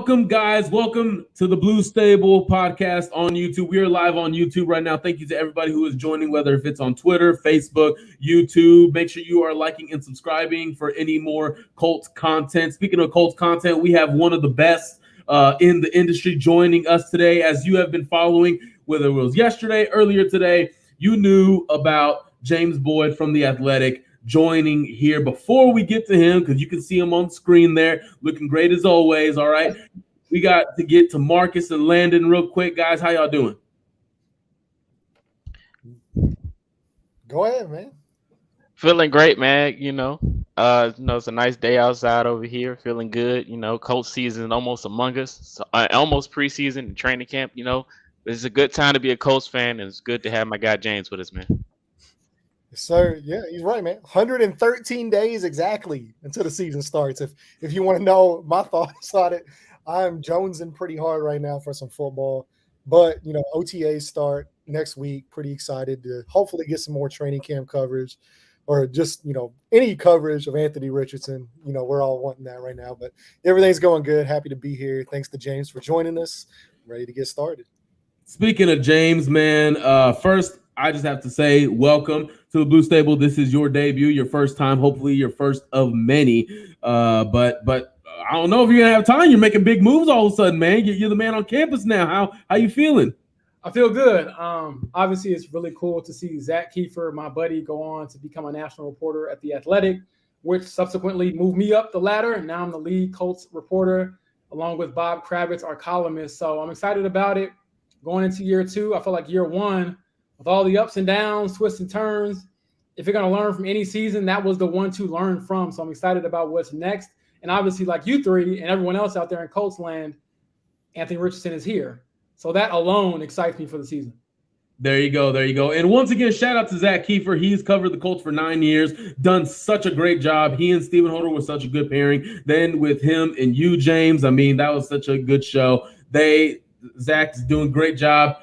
Welcome, guys. Welcome to the Blue Stable podcast on YouTube. We are live on YouTube right now. Thank you to everybody who is joining, whether if it's on Twitter, Facebook, YouTube. Make sure you are liking and subscribing for any more Colts content. Speaking of Colts content, we have one of the best in the industry joining us today. As you have been following, whether it was yesterday, earlier today, you knew about James Boyd from The Athletic joining here. Before we get to him, because you can see him on screen there, looking great as always. All right, we got to get to Marcus and Landon real quick, guys. How y'all doing? Go ahead, man. Feeling great, man. It's a nice day outside over here. Feeling good. Colts season almost among us. So, almost preseason and training camp. It's a good time to be a Colts fan, and it's good to have my guy James with us, man. Sir, yeah, he's right, man. 113 days exactly until the season starts. If you want to know my thoughts on it, I'm jonesing pretty hard right now for some football. But, OTAs start next week. Pretty excited to hopefully get some more training camp coverage or just, any coverage of Anthony Richardson. We're all wanting that right now. But everything's going good. Happy to be here. Thanks to James for joining us. Ready to get started. Speaking of James, man, first, I just have to say welcome to the Blue Stable. This is your debut, your first time, hopefully your first of many. But I don't know if you're gonna have time. You're making big moves all of a sudden, man. You're the man on campus now. How you feeling? I feel good. Obviously, it's really cool to see Zach Kiefer, my buddy, go on to become a national reporter at The Athletic, which subsequently moved me up the ladder. And now I'm the lead Colts reporter, along with Bob Kravitz, our columnist. So I'm excited about it. Going into year two, I feel like year one, with all the ups and downs, twists and turns, if you're going to learn from any season, that was the one to learn from. So I'm excited about what's next. And obviously, like you three and everyone else out there in Colts land, Anthony Richardson is here. So that alone excites me for the season. There you go. And once again, shout out to Zach Kiefer. He's covered the Colts for 9 years, done such a great job. He and Stephen Holder were such a good pairing. Then with him and you, James, that was such a good show. Zach's doing a great job.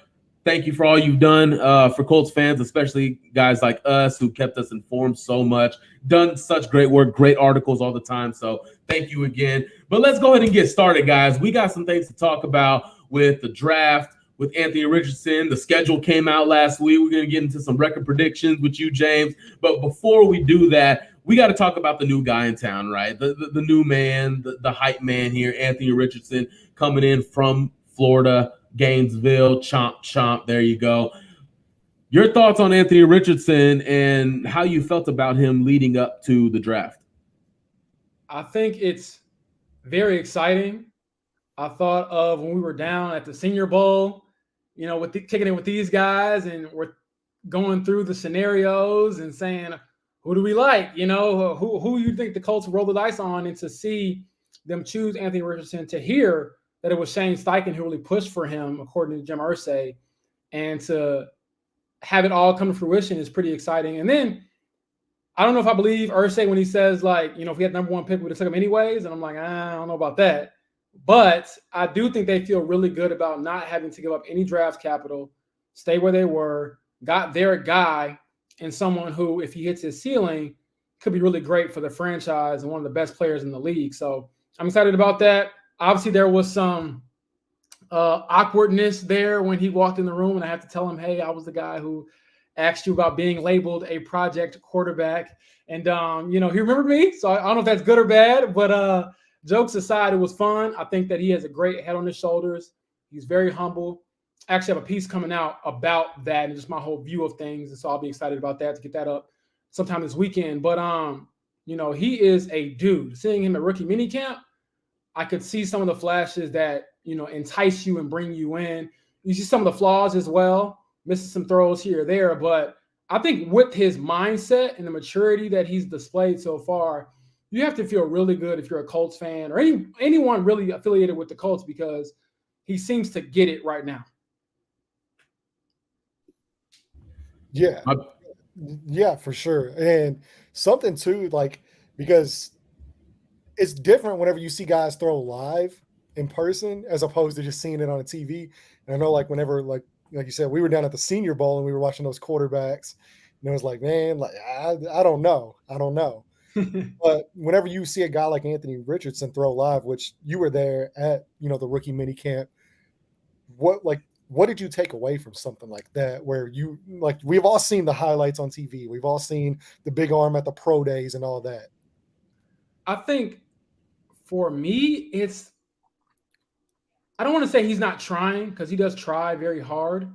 Thank you for all you've done for Colts fans, especially guys like us who kept us informed so much. Done such great work, great articles all the time. So thank you again. But let's go ahead and get started, guys. We got some things to talk about with the draft, with Anthony Richardson. The schedule came out last week. We're going to get into some record predictions with you, James. But before we do that, we got to talk about the new guy in town, right? The new man, the hype man here, Anthony Richardson, coming in from Florida, Gainesville, chomp. There you go. Your thoughts on Anthony Richardson and how you felt about him leading up to the draft? I think it's very exciting. I thought of when we were down at the Senior Bowl, kicking it with these guys, and we're going through the scenarios and saying, who do we like? Who you think the Colts roll the dice on, and to see them choose Anthony Richardson, to hear that it was Shane Steichen who really pushed for him, according to Jim Irsay, and to have it all come to fruition is pretty exciting. And then I don't know if I believe Irsay when he says, if we had number one pick, we would have took him anyways. And I'm like, I don't know about that. But I do think they feel really good about not having to give up any draft capital, stay where they were, got their guy, and someone who, if he hits his ceiling, could be really great for the franchise and one of the best players in the league. So I'm excited about that. Obviously, there was some awkwardness there when he walked in the room, and I had to tell him, hey, I was the guy who asked you about being labeled a project quarterback. And, he remembered me. So I don't know if that's good or bad, but jokes aside, it was fun. I think that he has a great head on his shoulders. He's very humble. I actually have a piece coming out about that and just my whole view of things. And so I'll be excited about that to get that up sometime this weekend. But, he is a dude. Seeing him at rookie minicamp, I could see some of the flashes that, entice you and bring you in. You see some of the flaws as well, missing some throws here or there. But I think with his mindset and the maturity that he's displayed so far, you have to feel really good if you're a Colts fan or anyone really affiliated with the Colts, because he seems to get it right now. Yeah, for sure. And something too, because it's different whenever you see guys throw live in person as opposed to just seeing it on a TV. And I know, whenever, like you said, we were down at the Senior Bowl and we were watching those quarterbacks, and it was like, man, I don't know. But whenever you see a guy like Anthony Richardson throw live, which you were there at, the rookie mini camp, what did you take away from something like that? Where we've all seen the highlights on TV, we've all seen the big arm at the pro days and all that. I think for me, I don't want to say he's not trying, because he does try very hard,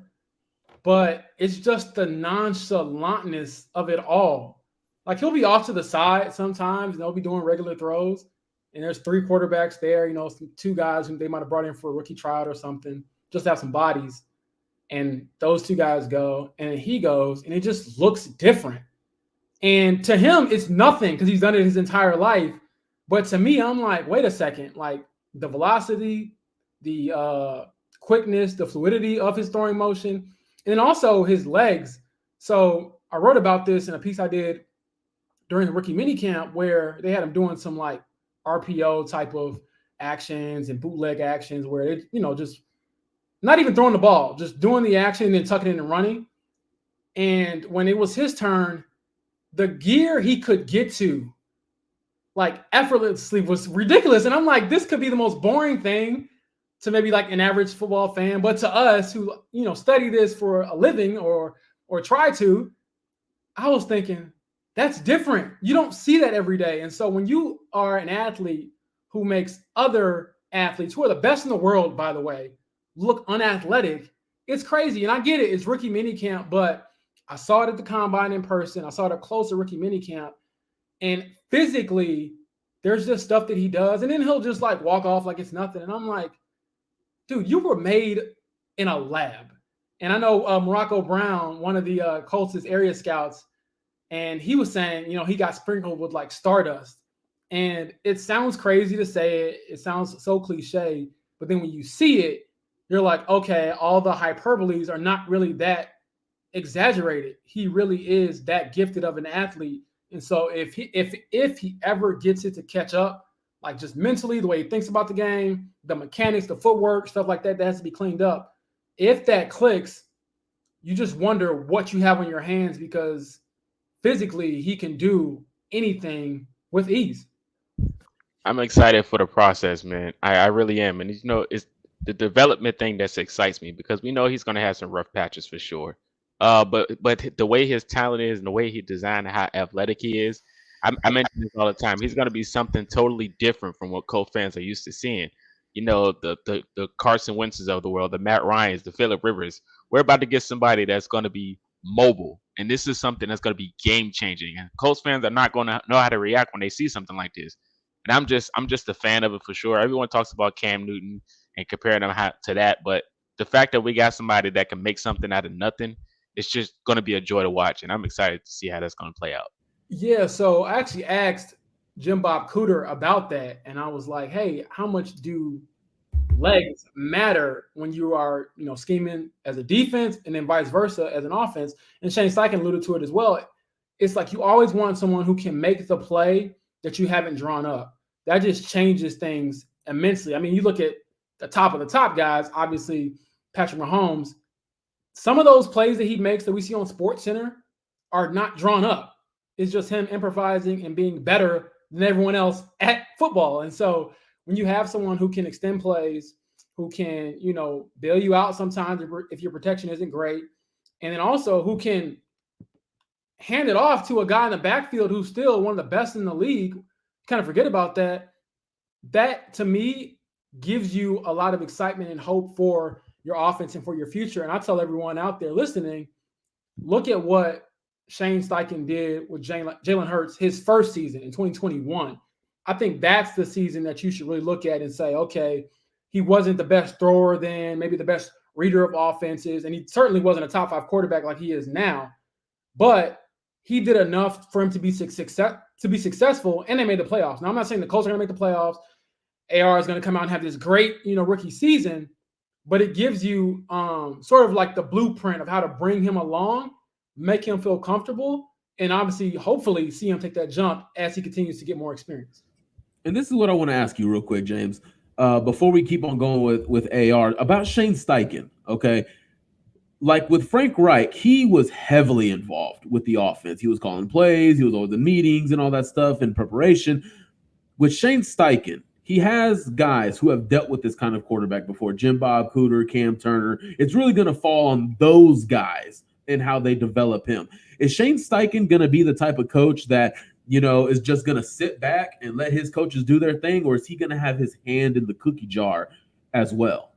but it's just the nonchalantness of it all. Like, he'll be off to the side sometimes, and they'll be doing regular throws, and there's 3 quarterbacks there, some 2 guys who they might have brought in for a rookie tryout or something, just to have some bodies. And those 2 guys go, and he goes, and it just looks different. And to him, it's nothing because he's done it his entire life. But to me, I'm like, wait a second, like the velocity, the quickness, the fluidity of his throwing motion, and then also his legs. So I wrote about this in a piece I did during the rookie minicamp, where they had him doing some like RPO type of actions and bootleg actions where it, just not even throwing the ball, just doing the action and then tucking it in and running. And when it was his turn, the gear he could get to like effortlessly was ridiculous. And I'm like, this could be the most boring thing to maybe like an average football fan, but to us who, study this for a living or try to, I was thinking, that's different. You don't see that every day. And so when you are an athlete who makes other athletes, who are the best in the world, by the way, look unathletic, it's crazy. And I get it. It's rookie minicamp, but I saw it at the combine in person. I saw it up close at rookie minicamp. And physically, there's just stuff that he does. And then he'll just like walk off like it's nothing. And I'm like, dude, you were made in a lab. And I know Morocco Brown, one of the Colts' area scouts, and he was saying, he got sprinkled with like stardust. And it sounds crazy to say it. It sounds so cliche. But then when you see it, you're like, okay, all the hyperboles are not really that exaggerated. He really is that gifted of an athlete. And so if he ever gets it to catch up, like just mentally, the way he thinks about the game, the mechanics, the footwork, stuff like that has to be cleaned up. If that clicks, you just wonder what you have on your hands, because physically he can do anything with ease. I'm excited for the process, man. I really am. And it's the development thing that excites me, because we know he's going to have some rough patches for sure. But the way his talent is and the way he designed, how athletic he is, I mention this all the time. He's going to be something totally different from what Colts fans are used to seeing. The Carson Wentz's of the world, the Matt Ryans, the Phillip Rivers. We're about to get somebody that's going to be mobile, and this is something that's going to be game changing. And Colts fans are not going to know how to react when they see something like this. And I'm just a fan of it for sure. Everyone talks about Cam Newton and comparing them to that, but the fact that we got somebody that can make something out of nothing, it's just going to be a joy to watch, and I'm excited to see how that's going to play out. Yeah, so I actually asked Jim Bob Cooter about that, and I was like, hey, how much do legs matter when you are, scheming as a defense and then vice versa as an offense? And Shane Steichen alluded to it as well. It's like you always want someone who can make the play that you haven't drawn up. That just changes things immensely. I mean, you look at the top of the top guys, obviously Patrick Mahomes, some of those plays that he makes that we see on SportsCenter are not drawn up. It's just him improvising and being better than everyone else at football. And so when you have someone who can extend plays, who can, bail you out sometimes if your protection isn't great, and then also who can hand it off to a guy in the backfield who's still one of the best in the league, kind of forget about that. That, to me, gives you a lot of excitement and hope for your offense and for your future. And I tell everyone out there listening, look at what Shane Steichen did with Jalen Hurts his first season in 2021. I think that's the season that you should really look at and say, okay, he wasn't the best thrower then, maybe the best reader of offenses, and he certainly wasn't a top 5 quarterback like he is now. But he did enough for him to be successful, and they made the playoffs. Now, I'm not saying the Colts are going to make the playoffs. AR is going to come out and have this great, rookie season, but it gives you sort of like the blueprint of how to bring him along, make him feel comfortable, and obviously, hopefully, see him take that jump as he continues to get more experience. And this is what I want to ask you real quick, James, before we keep on going with AR, about Shane Steichen, okay? like with Frank Reich, he was heavily involved with the offense. He was calling plays, he was over the meetings and all that stuff in preparation. With Shane Steichen, he has guys who have dealt with this kind of quarterback before. Jim Bob Cooter, Cam Turner. It's really going to fall on those guys and how they develop him. Is Shane Steichen going to be the type of coach that, is just going to sit back and let his coaches do their thing, or is he going to have his hand in the cookie jar as well?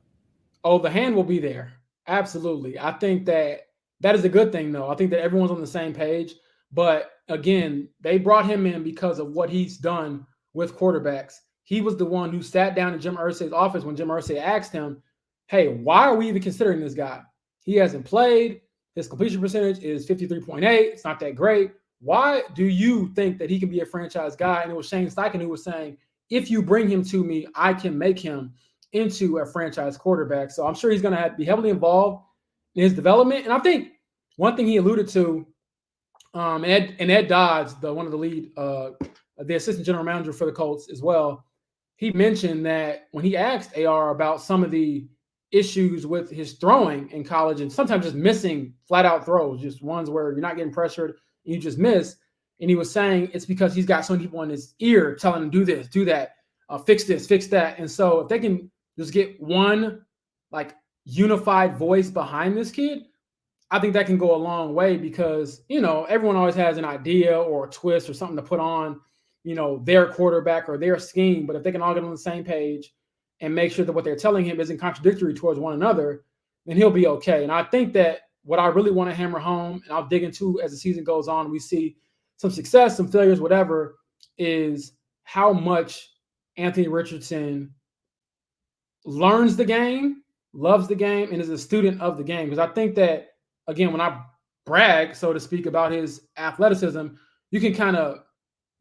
Oh, the hand will be there. Absolutely. I think that is a good thing, though. I think that everyone's on the same page. But again, they brought him in because of what he's done with quarterbacks. He was the one who sat down in Jim Irsay's office when Jim Irsay asked him, hey, why are we even considering this guy? He hasn't played. His completion percentage is 53.8. It's not that great. Why do you think that he can be a franchise guy? And it was Shane Steichen who was saying, if you bring him to me, I can make him into a franchise quarterback. So I'm sure he's going to be heavily involved in his development. And I think one thing he alluded to, Ed Dodds, one of the lead, the assistant general manager for the Colts as well, he mentioned that when he asked AR about some of the issues with his throwing in college and sometimes just missing flat out throws, just ones where you're not getting pressured and you just miss. And he was saying it's because he's got so many people in his ear telling him, do this, do that, fix this, fix that. And so if they can just get one like unified voice behind this kid, I think that can go a long way because, everyone always has an idea or a twist or something to put on, their quarterback or their scheme. But if they can all get on the same page and make sure that what they're telling him isn't contradictory towards one another, then he'll be okay. And I think that what I really want to hammer home, and I'll dig into as the season goes on, we see some success, some failures, whatever, is how much Anthony Richardson learns the game, loves the game, and is a student of the game. Because I think that, again, when I brag, so to speak, about his athleticism, you can kind of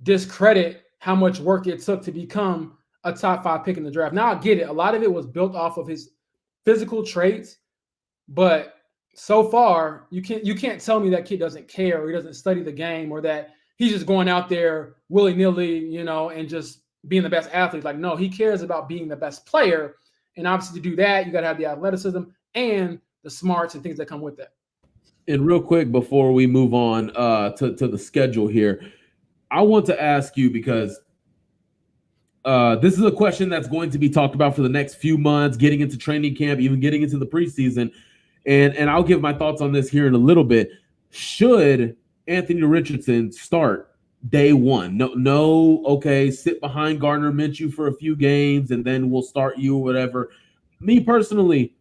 discredit how much work it took to become a top 5 pick in the draft. Now I get it. A lot of it was built off of his physical traits, but so far you can't tell me that kid doesn't care or he doesn't study the game or that he's just going out there willy-nilly, and just being the best athlete. Like, no, he cares about being the best player. And obviously to do that, you got to have the athleticism and the smarts and things that come with that. And real quick, before we move on to the schedule here, I want to ask you because this is a question that's going to be talked about for the next few months, getting into training camp, even getting into the preseason. And I'll give my thoughts on this here in a little bit. Should Anthony Richardson start day one? No, okay, sit behind Gardner Minshew for a few games and then we'll start you or whatever. Me personally,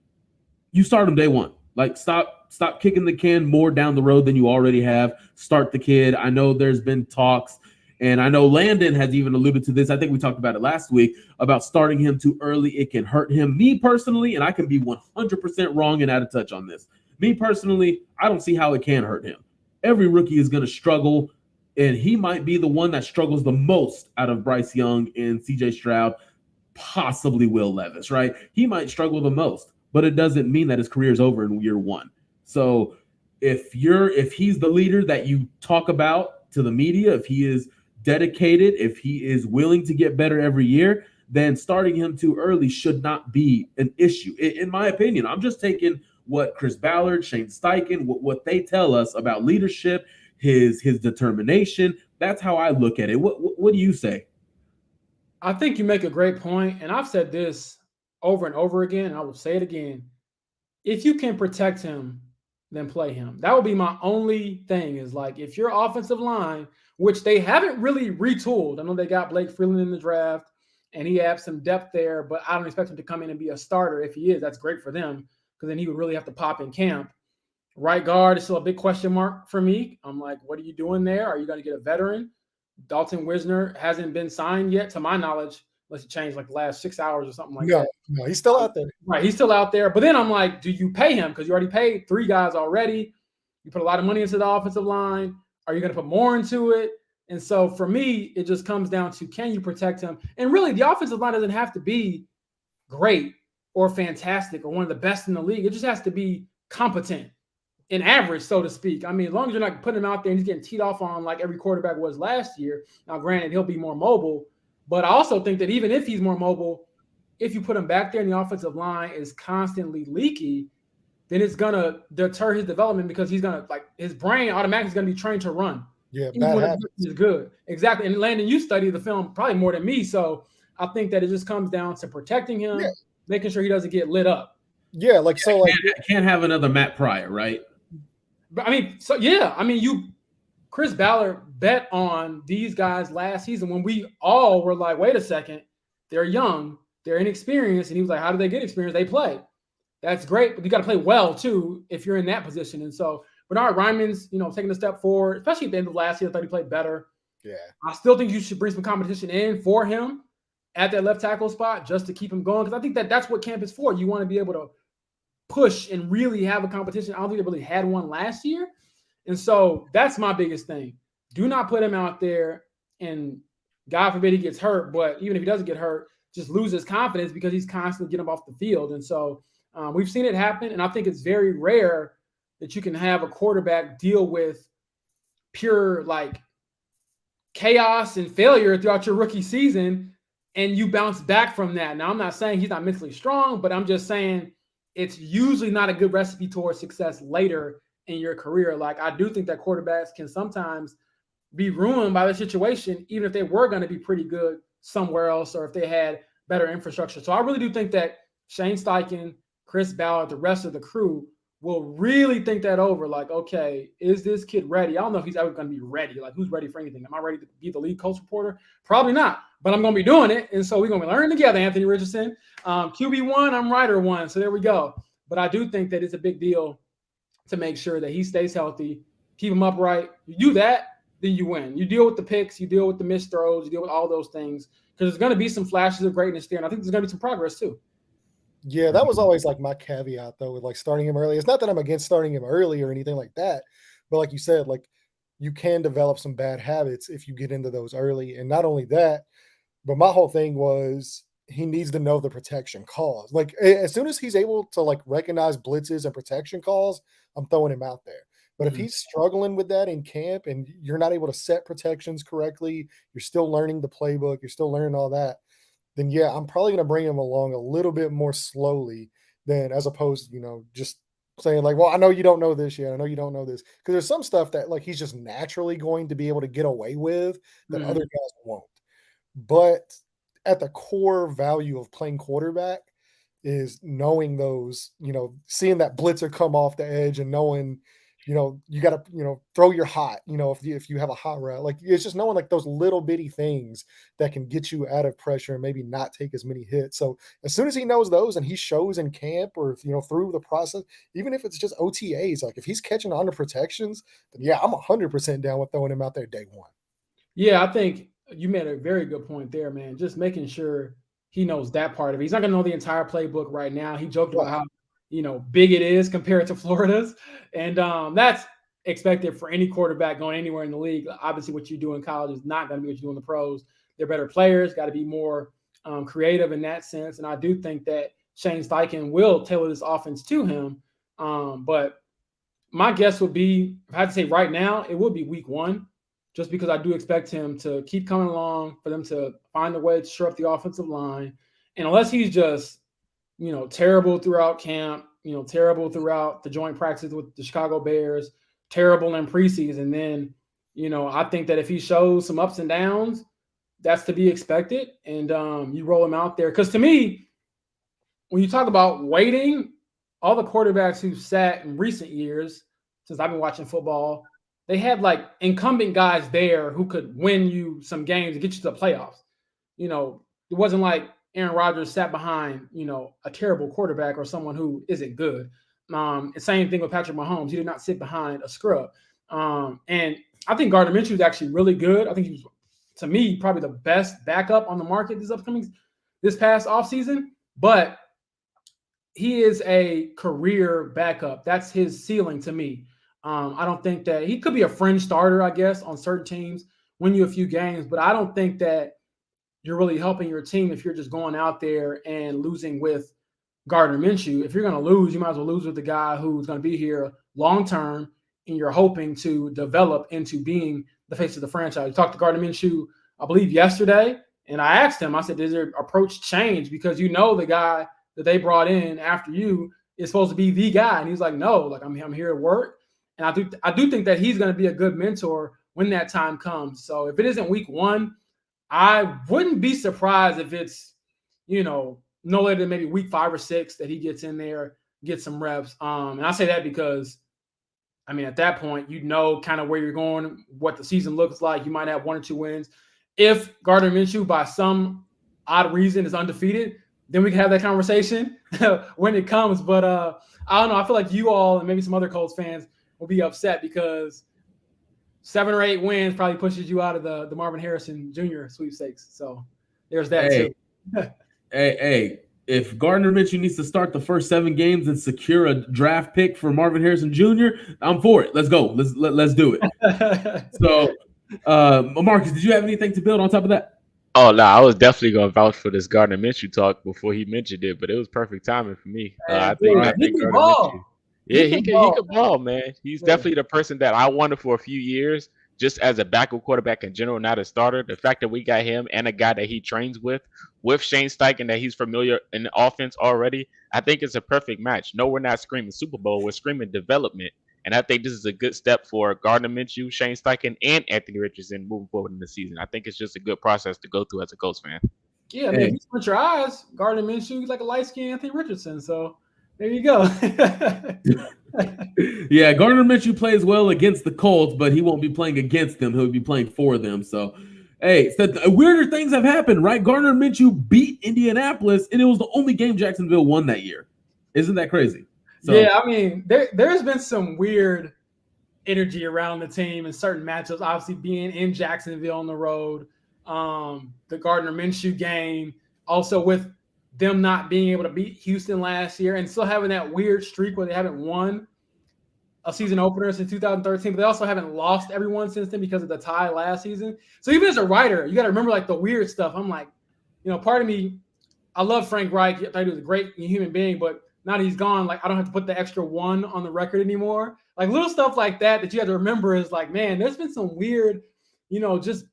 you start him day one. Like, stop kicking the can more down the road than you already have. Start the kid. I know there's been talks, and I know Landon has even alluded to this. I think we talked about it last week about starting him too early. It can hurt him. Me personally, and I can be 100% wrong and out of touch on this. Me personally, I don't see how it can hurt him. Every rookie is going to struggle, and he might be the one that struggles the most out of Bryce Young and CJ Stroud, possibly Will Levis, right? He might struggle the most, but it doesn't mean that his career is over in year one. So if he's the leader that you talk about to the media, if he is dedicated, if he is willing to get better every year, then starting him too early should not be an issue. In my opinion, I'm just taking what Chris Ballard, Shane Steichen, what they tell us about leadership, his determination. That's how I look at it. What do you say? I think you make a great point, and I've said this over and over again, and I will say it again. If you can protect him, then play him. That would be my only thing is, like, if your offensive line, which they haven't really retooled. I know they got Blake Freeland in the draft, and he has some depth there, but I don't expect him to come in and be a starter. If he is, that's great for them because then he would really have to pop in camp. Right guard is still a big question mark for me. I'm like, what are you doing there? Are you going to get a veteran? Dalton Wisner hasn't been signed yet, to my knowledge, unless it changed like the last 6 hours or something like that. No, he's still out there. Right, he's still out there. But then I'm like, do you pay him? Because you already paid 3 guys already. You put a lot of money into the offensive line. Are you going to put more into it? And so for me, it just comes down to, can you protect him? And really, the offensive line doesn't have to be great or fantastic or one of the best in the league. It just has to be competent and average, so to speak. I mean, as long as you're not putting him out there and he's getting teed off on like every quarterback was last year. Now, granted, he'll be more mobile. But I also think that even if he's more mobile, if you put him back there and the offensive line is constantly leaky, then it's gonna deter his development because he's gonna his brain automatically is gonna be trained to run. Yeah, Even bad when habits. it's good. Exactly. And Landon, you study the film probably more than me. So I think that it just comes down to protecting him, making sure he doesn't get lit up. Yeah, like so like can't have another Matt Pryor, right? But Chris Ballard bet on these guys last season when we all were like, wait a second, they're young, they're inexperienced. And he was like, how do they get experience? They play. That's great, but you got to play well too if you're in that position. And so Bernhard Raimann's, taking a step forward, especially at the end of last year. I thought he played better. Yeah. I still think you should bring some competition in for him at that left tackle spot just to keep him going. Because I think that's what camp is for. You want to be able to push and really have a competition. I don't think they really had one last year. And so that's my biggest thing. Do not put him out there and God forbid he gets hurt. But even if he doesn't get hurt, just lose his confidence because he's constantly getting him off the field. And so we've seen it happen. And I think it's very rare that you can have a quarterback deal with pure chaos and failure throughout your rookie season and you bounce back from that. Now, I'm not saying he's not mentally strong, but I'm just saying it's usually not a good recipe towards success later in your career. I do think that quarterbacks can sometimes be ruined by the situation, even if they were going to be pretty good somewhere else or if they had better infrastructure. So I really do think that Shane Steichen, Chris Ballard, the rest of the crew will really think that over. Okay, is this kid ready? I don't know if he's ever going to be ready. Who's ready for anything? Am I ready to be the lead Colts reporter? Probably not, but I'm going to be doing it. And so we're going to be learning together, Anthony Richardson. QB1, I'm writer 1. So there we go. But I do think that it's a big deal to make sure that he stays healthy, keep him upright. You do that, then you win. You deal with the picks, you deal with the missed throws, you deal with all those things because there's going to be some flashes of greatness there. And I think there's going to be some progress too. Yeah, that was always my caveat though with starting him early. It's not that I'm against starting him early or anything like that, but like you said, you can develop some bad habits if you get into those early. And not only that, but my whole thing was he needs to know the protection calls. As soon as he's able to recognize blitzes and protection calls, I'm throwing him out there. But if he's struggling with that in camp and you're not able to set protections correctly, you're still learning the playbook, you're still learning all that, then yeah, I'm probably going to bring him along a little bit more slowly than as opposed to, just saying well, I know you don't know this yet. I know you don't know this. Because there's some stuff that he's just naturally going to be able to get away with that other guys won't. But at the core value of playing quarterback is knowing those, seeing that blitzer come off the edge and knowing, you got to, throw your hot, if you have a hot route, it's just knowing those little bitty things that can get you out of pressure and maybe not take as many hits. So as soon as he knows those and he shows in camp or, through the process, even if it's just OTAs, if he's catching on to protections, then yeah, I'm 100% down with throwing him out there day one. Yeah, I think you made a very good point there, man. Just making sure he knows that part of it. He's not going to know the entire playbook right now. He joked about how, big it is compared to Florida's. And that's expected for any quarterback going anywhere in the league. Obviously, what you do in college is not going to be what you do in the pros. They're better players, got to be more creative in that sense. And I do think that Shane Steichen will tailor this offense to him. But my guess would be, if I had to say right now, it would be week 1, just because I do expect him to keep coming along, for them to find a way to shore up the offensive line. And unless he's just, terrible throughout camp, terrible throughout the joint practices with the Chicago Bears, terrible in preseason, then, I think that if he shows some ups and downs, that's to be expected. And you roll him out there. Because to me, when you talk about waiting, all the quarterbacks who've sat in recent years, since I've been watching football, they had incumbent guys there who could win you some games and get you to the playoffs. It wasn't like Aaron Rodgers sat behind, a terrible quarterback or someone who isn't good. Same thing with Patrick Mahomes. He did not sit behind a scrub. And I think Gardner Minshew is actually really good. I think he was, to me, probably the best backup on the market this past offseason. But he is a career backup. That's his ceiling to me. I don't think that he could be a fringe starter, I guess, on certain teams, win you a few games, but I don't think that you're really helping your team if you're just going out there and losing with Gardner Minshew. If you're going to lose, you might as well lose with the guy who's going to be here long-term and you're hoping to develop into being the face of the franchise. We talked to Gardner Minshew, I believe, yesterday, and I asked him, I said, does your approach change? Because the guy that they brought in after you is supposed to be the guy. And he's like, no, like I'm here to work. And I do think that he's going to be a good mentor when that time comes. So if it isn't week 1, I wouldn't be surprised if it's, no later than maybe week 5 or 6 that he gets in there, gets some reps. And I say that because, I mean, at that point, kind of where you're going, what the season looks like. You might have 1 or 2 wins. If Gardner Minshew, by some odd reason, is undefeated, then we can have that conversation when it comes. But I don't know. I feel like you all and maybe some other Colts fans will be upset because 7 or 8 wins probably pushes you out of the Marvin Harrison Jr. sweepstakes. So there's that too. Hey, if Gardner Minshew needs to start the first 7 games and secure a draft pick for Marvin Harrison Jr., I'm for it. Let's go. Let's do it. So, Marcus, did you have anything to build on top of that? Oh no, I was definitely gonna vouch for this Gardner Minshew talk before he mentioned it, but it was perfect timing for me. I think Gardner Minshew. Yeah, he can ball, man. He's definitely the person that I wanted for a few years, just as a backup quarterback in general, not a starter. The fact that we got him and a guy that he trains with Shane Steichen, that he's familiar in the offense already, I think it's a perfect match. No, we're not screaming Super Bowl, we're screaming development. And I think this is a good step for Gardner Minshew, Shane Steichen, and Anthony Richardson moving forward in the season. I think it's just a good process to go through as a Colts fan. Yeah, I mean, if you put your eyes, Gardner Minshew, he's like a light-skinned Anthony Richardson. So there you go. Yeah, Gardner Minshew plays well against the Colts, but he won't be playing against them. He'll be playing for them. So, hey, weirder things have happened, right? Gardner Minshew beat Indianapolis, and it was the only game Jacksonville won that year. Isn't that crazy? So, yeah, I mean, there's been some weird energy around the team in certain matchups, obviously being in Jacksonville on the road, the Gardner Minshew game, also with them not being able to beat Houston last year and still having that weird streak where they haven't won a season opener since 2013, but they also haven't lost everyone since then because of the tie last season. So even as a writer, you got to remember like the weird stuff. I'm like, part of me, I love Frank Reich. I thought he was a great human being, but now that he's gone, like I don't have to put the extra 1 on the record anymore. Like little stuff like that you have to remember is like, man, there's been some weird, just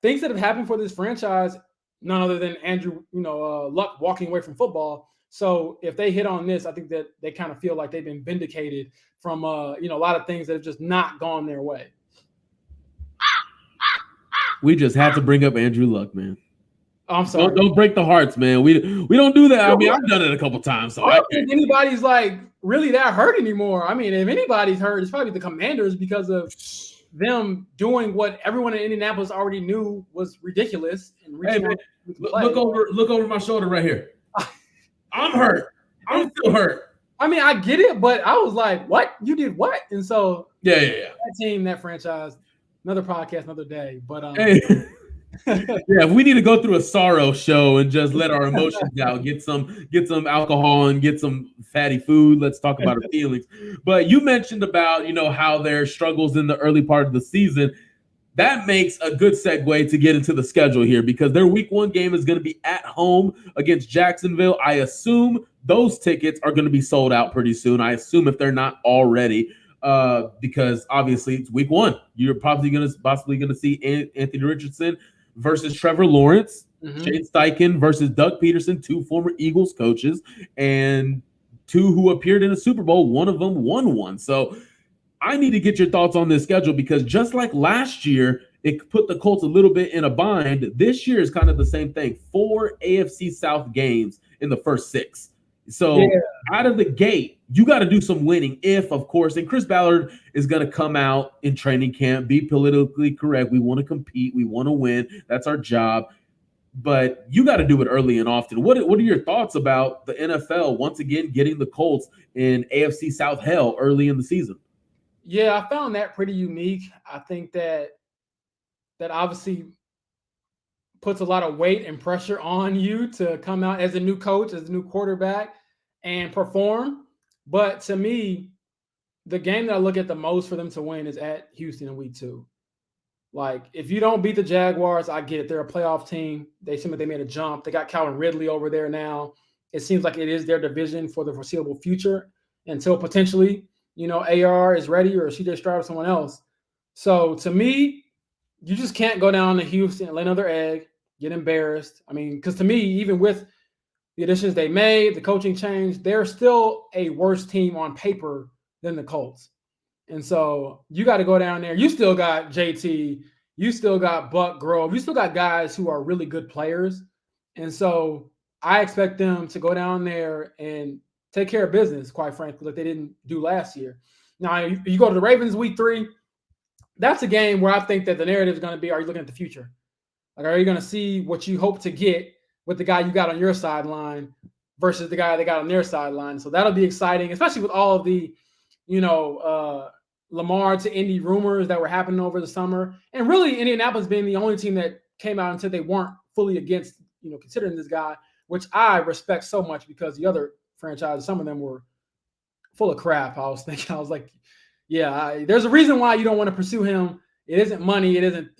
things that have happened for this franchise, none other than Andrew, Luck walking away from football. So if they hit on this, I think that they kind of feel like they've been vindicated from, a lot of things that have just not gone their way. We just had to bring up Andrew Luck, man. I'm sorry. Don't break the hearts, man. We don't do that. I mean, I've done it a couple times. So I don't think anybody's like really that hurt anymore. I mean, if anybody's hurt, it's probably the Commanders because of them doing what everyone in Indianapolis already knew was ridiculous. And reaching out look over my shoulder right here. I'm hurt. I'm still hurt. I mean, I get it, but I was like, "What? You did what?" And so, yeah. That team, that franchise, another podcast, another day. But yeah, we need to go through a sorrow show and just let our emotions out, get some alcohol and get some fatty food. Let's talk about our feelings. But you mentioned about, how their struggles in the early part of the season. That makes a good segue to get into the schedule here because their week 1 game is going to be at home against Jacksonville. I assume those tickets are going to be sold out pretty soon. I assume if they're not already, because obviously it's week 1. You're possibly going to see Anthony Richardson versus Trevor Lawrence, Shane Steichen versus Doug Peterson, 2 former Eagles coaches, and 2 who appeared in a Super Bowl. One of them won one. So I need to get your thoughts on this schedule because just like last year, it put the Colts a little bit in a bind. This year is kind of the same thing. 4 AFC South games in the first 6. So out of the gate, you got to do some winning if, of course, and Chris Ballard is going to come out in training camp, be politically correct. We want to compete. We want to win. That's our job. But you got to do it early and often. What are your thoughts about the NFL once again getting the Colts in AFC South hell early in the season? Yeah, I found that pretty unique. I think that obviously puts a lot of weight and pressure on you to come out as a new coach, as a new quarterback, and perform. But to me, the game that I look at the most for them to win is at Houston in week 2. Like, if you don't beat the Jaguars, I get it. They're a playoff team. They seem like they made a jump. They got Calvin Ridley over there now. It seems like it is their division for the foreseeable future until potentially, AR is ready or CJ Stroud or someone else. So to me, you just can't go down to Houston and lay another egg, get embarrassed. I mean, because to me, even with the additions they made, the coaching change, they're still a worse team on paper than the Colts. And so you got to go down there. You still got JT. You still got Buck Grove. You still got guys who are really good players. And so I expect them to go down there and take care of business, quite frankly, like they didn't do last year. Now, you go to the Ravens week 3, that's a game where I think that the narrative is going to be, are you looking at the future? Like, are you going to see what you hope to get with the guy you got on your sideline versus the guy they got on their sideline? So that'll be exciting, especially with all of the, Lamar to Indy rumors that were happening over the summer. And really Indianapolis being the only team that came out and said they weren't fully against, considering this guy, which I respect so much because the other franchises, some of them were full of crap. I was like, there's a reason why you don't want to pursue him. It isn't money. It isn't,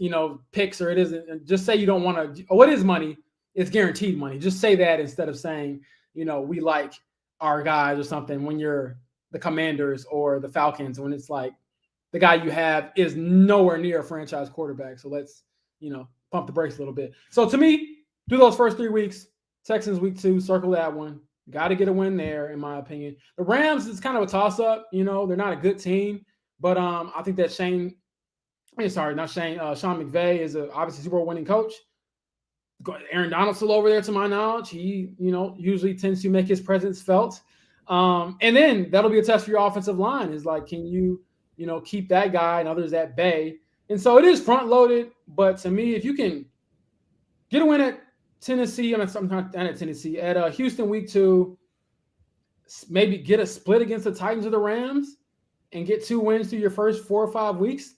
picks, or it isn't. Just say you don't want to. What is money? It's guaranteed money. Just say that instead of saying, we like our guys or something when you're the Commanders or the Falcons, when it's like the guy you have is nowhere near a franchise quarterback. So let's, pump the brakes a little bit. So to me, do those first 3 weeks. Texans week 2, circle that one. Got to get a win there, in my opinion. The Rams is kind of a toss-up. They're not a good team, but I think that Sean McVay is obviously Super Bowl winning coach. Aaron Donald's still over there, to my knowledge. He, usually tends to make his presence felt. And then that'll be a test for your offensive line. Is like, can you, keep that guy and others at bay? And so it is front-loaded, but to me, if you can get a win at Tennessee, at Houston week 2, maybe get a split against the Titans or the Rams and get 2 wins through your first 4 or 5 weeks,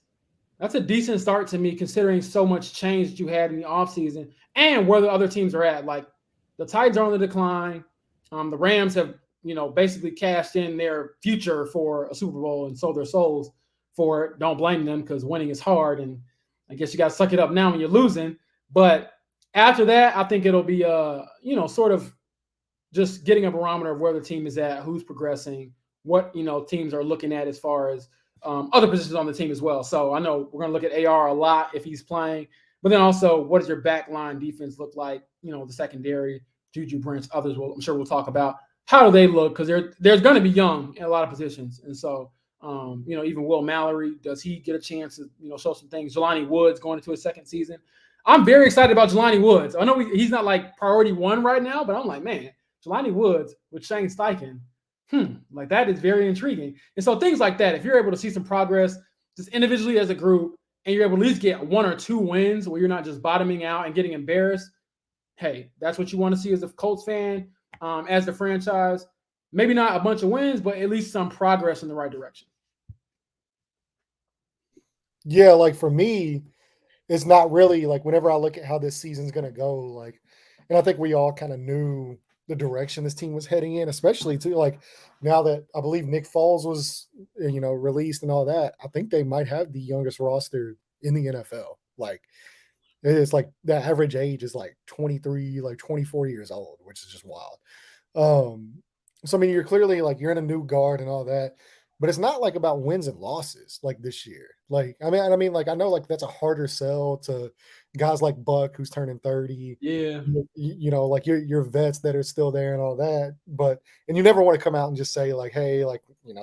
that's a decent start to me, considering so much change that you had in the offseason and where the other teams are at. Like, the Titans are on the decline. The Rams have, basically cashed in their future for a Super Bowl and sold their souls for it. Don't blame them, because winning is hard, and I guess you got to suck it up now when you're losing. But after that, I think it'll be, sort of just getting a barometer of where the team is at, who's progressing, what, teams are looking at as far as other positions on the team as well. So I know we're going to look at AR a lot if he's playing, but then also, what does your back line defense look like? The secondary, Juju, Branch, others, I'm sure we'll talk about. How do they look? Because there's going to be young in a lot of positions. And so, even Will Mallory, does he get a chance to, show some things? Jelani Woods going into his second season. I'm very excited about Jelani Woods. I know he's not like priority 1 right now, but I'm like, man, Jelani Woods with Shane Steichen, like that is very intriguing. And so things like that, if you're able to see some progress just individually as a group, and you're able to at least get 1 or 2 wins where you're not just bottoming out and getting embarrassed, hey, that's what you want to see as a Colts fan, as the franchise. Maybe not a bunch of wins, but at least some progress in the right direction. Yeah, like for me, it's not really like, whenever I look at how this season's going to go, like, and I think we all kind of knew the direction this team was heading in, especially too, like, now that I believe Nick Foles was, released and all that, I think they might have the youngest roster in the NFL. Like, it's like the average age is like 23, like 24 years old, which is just wild. So I mean, you're clearly like, you're in a new guard and all that, but it's not like about wins and losses like this year. Like, I mean, like, I know like that's a harder sell to guys like Buck, who's turning 30. Yeah. Like your vets that are still there and all that. But, and you never want to come out and just say like, hey, like,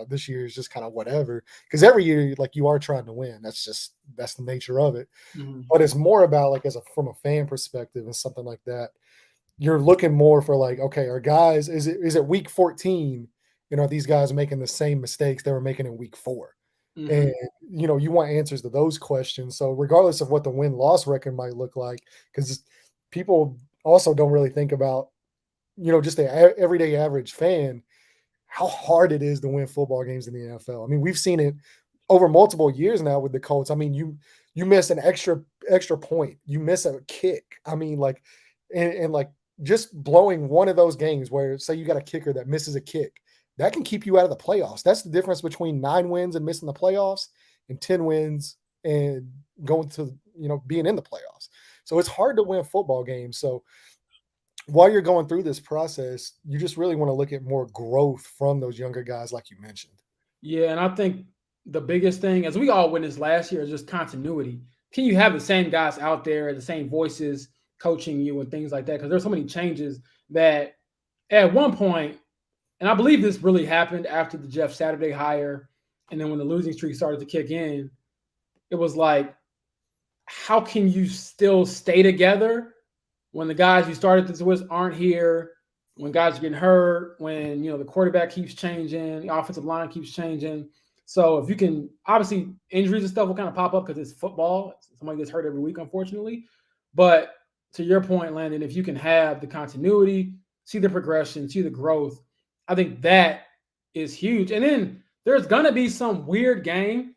this year is just kind of whatever. Because every year, like, you are trying to win. That's the nature of it. Mm-hmm. But it's more about like, from a fan perspective and something like that, you're looking more for like, okay, are guys, is it week 14? Are these guys making the same mistakes they were making in week 4? Mm-hmm. And, you want answers to those questions. So regardless of what the win-loss record might look like, because people also don't really think about, just the everyday average fan, how hard it is to win football games in the NFL. I mean, we've seen it over multiple years now with the Colts. I mean, you miss an extra point. You miss a kick. I mean, like, and like just blowing one of those games where, say you got a kicker that misses a kick, that can keep you out of the playoffs. That's the difference between 9 wins and missing the playoffs and 10 wins and going to, being in the playoffs. So it's hard to win football games. So while you're going through this process, you just really want to look at more growth from those younger guys, like you mentioned. Yeah, and I think the biggest thing, as we all witnessed last year, is just continuity. Can you have the same guys out there, the same voices coaching you and things like that? Because there's so many changes that at one point, and I believe this really happened after the Jeff Saturday hire, and then when the losing streak started to kick in, it was like, how can you still stay together when the guys you started this with aren't here, when guys are getting hurt, when the quarterback keeps changing, the offensive line keeps changing. So if you can, obviously injuries and stuff will kind of pop up because it's football. Somebody gets hurt every week, unfortunately. But to your point, Landon, if you can have the continuity, see the progression, see the growth, I think that is huge. And then there's gonna be some weird game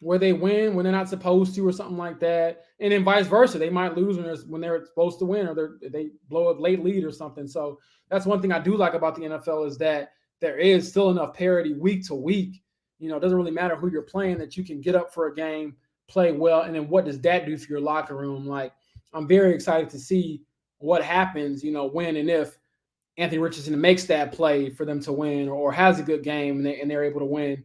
where they win when they're not supposed to, or something like that, and then vice versa. They might lose when they're supposed to win, or they blow a late lead or something. So that's one thing I do like about the NFL, is that there is still enough parity week to week. It doesn't really matter who you're playing, that you can get up for a game, play well, and then what does that do for your locker room? Like, I'm very excited to see what happens, when and if Anthony Richardson makes that play for them to win, or has a good game and they're able to win,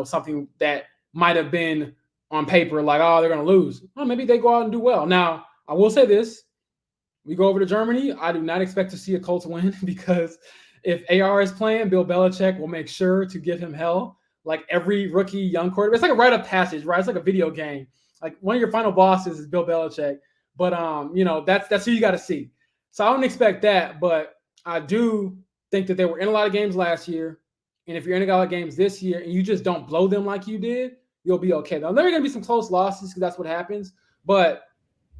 something that might have been on paper like, oh, they're going to lose. Well, maybe they go out and do well. Now, I will say this. We go over to Germany. I do not expect to see a Colts win, because if AR is playing, Bill Belichick will make sure to give him hell. Like every rookie young quarterback. It's like a rite of passage, right? It's like a video game. Like one of your final bosses is Bill Belichick. But, that's who you got to see. So I don't expect that. But I do think that they were in a lot of games last year. And if you're in a lot of games this year and you just don't blow them like you did, you'll be okay. Now, there are going to be some close losses, because that's what happens. But,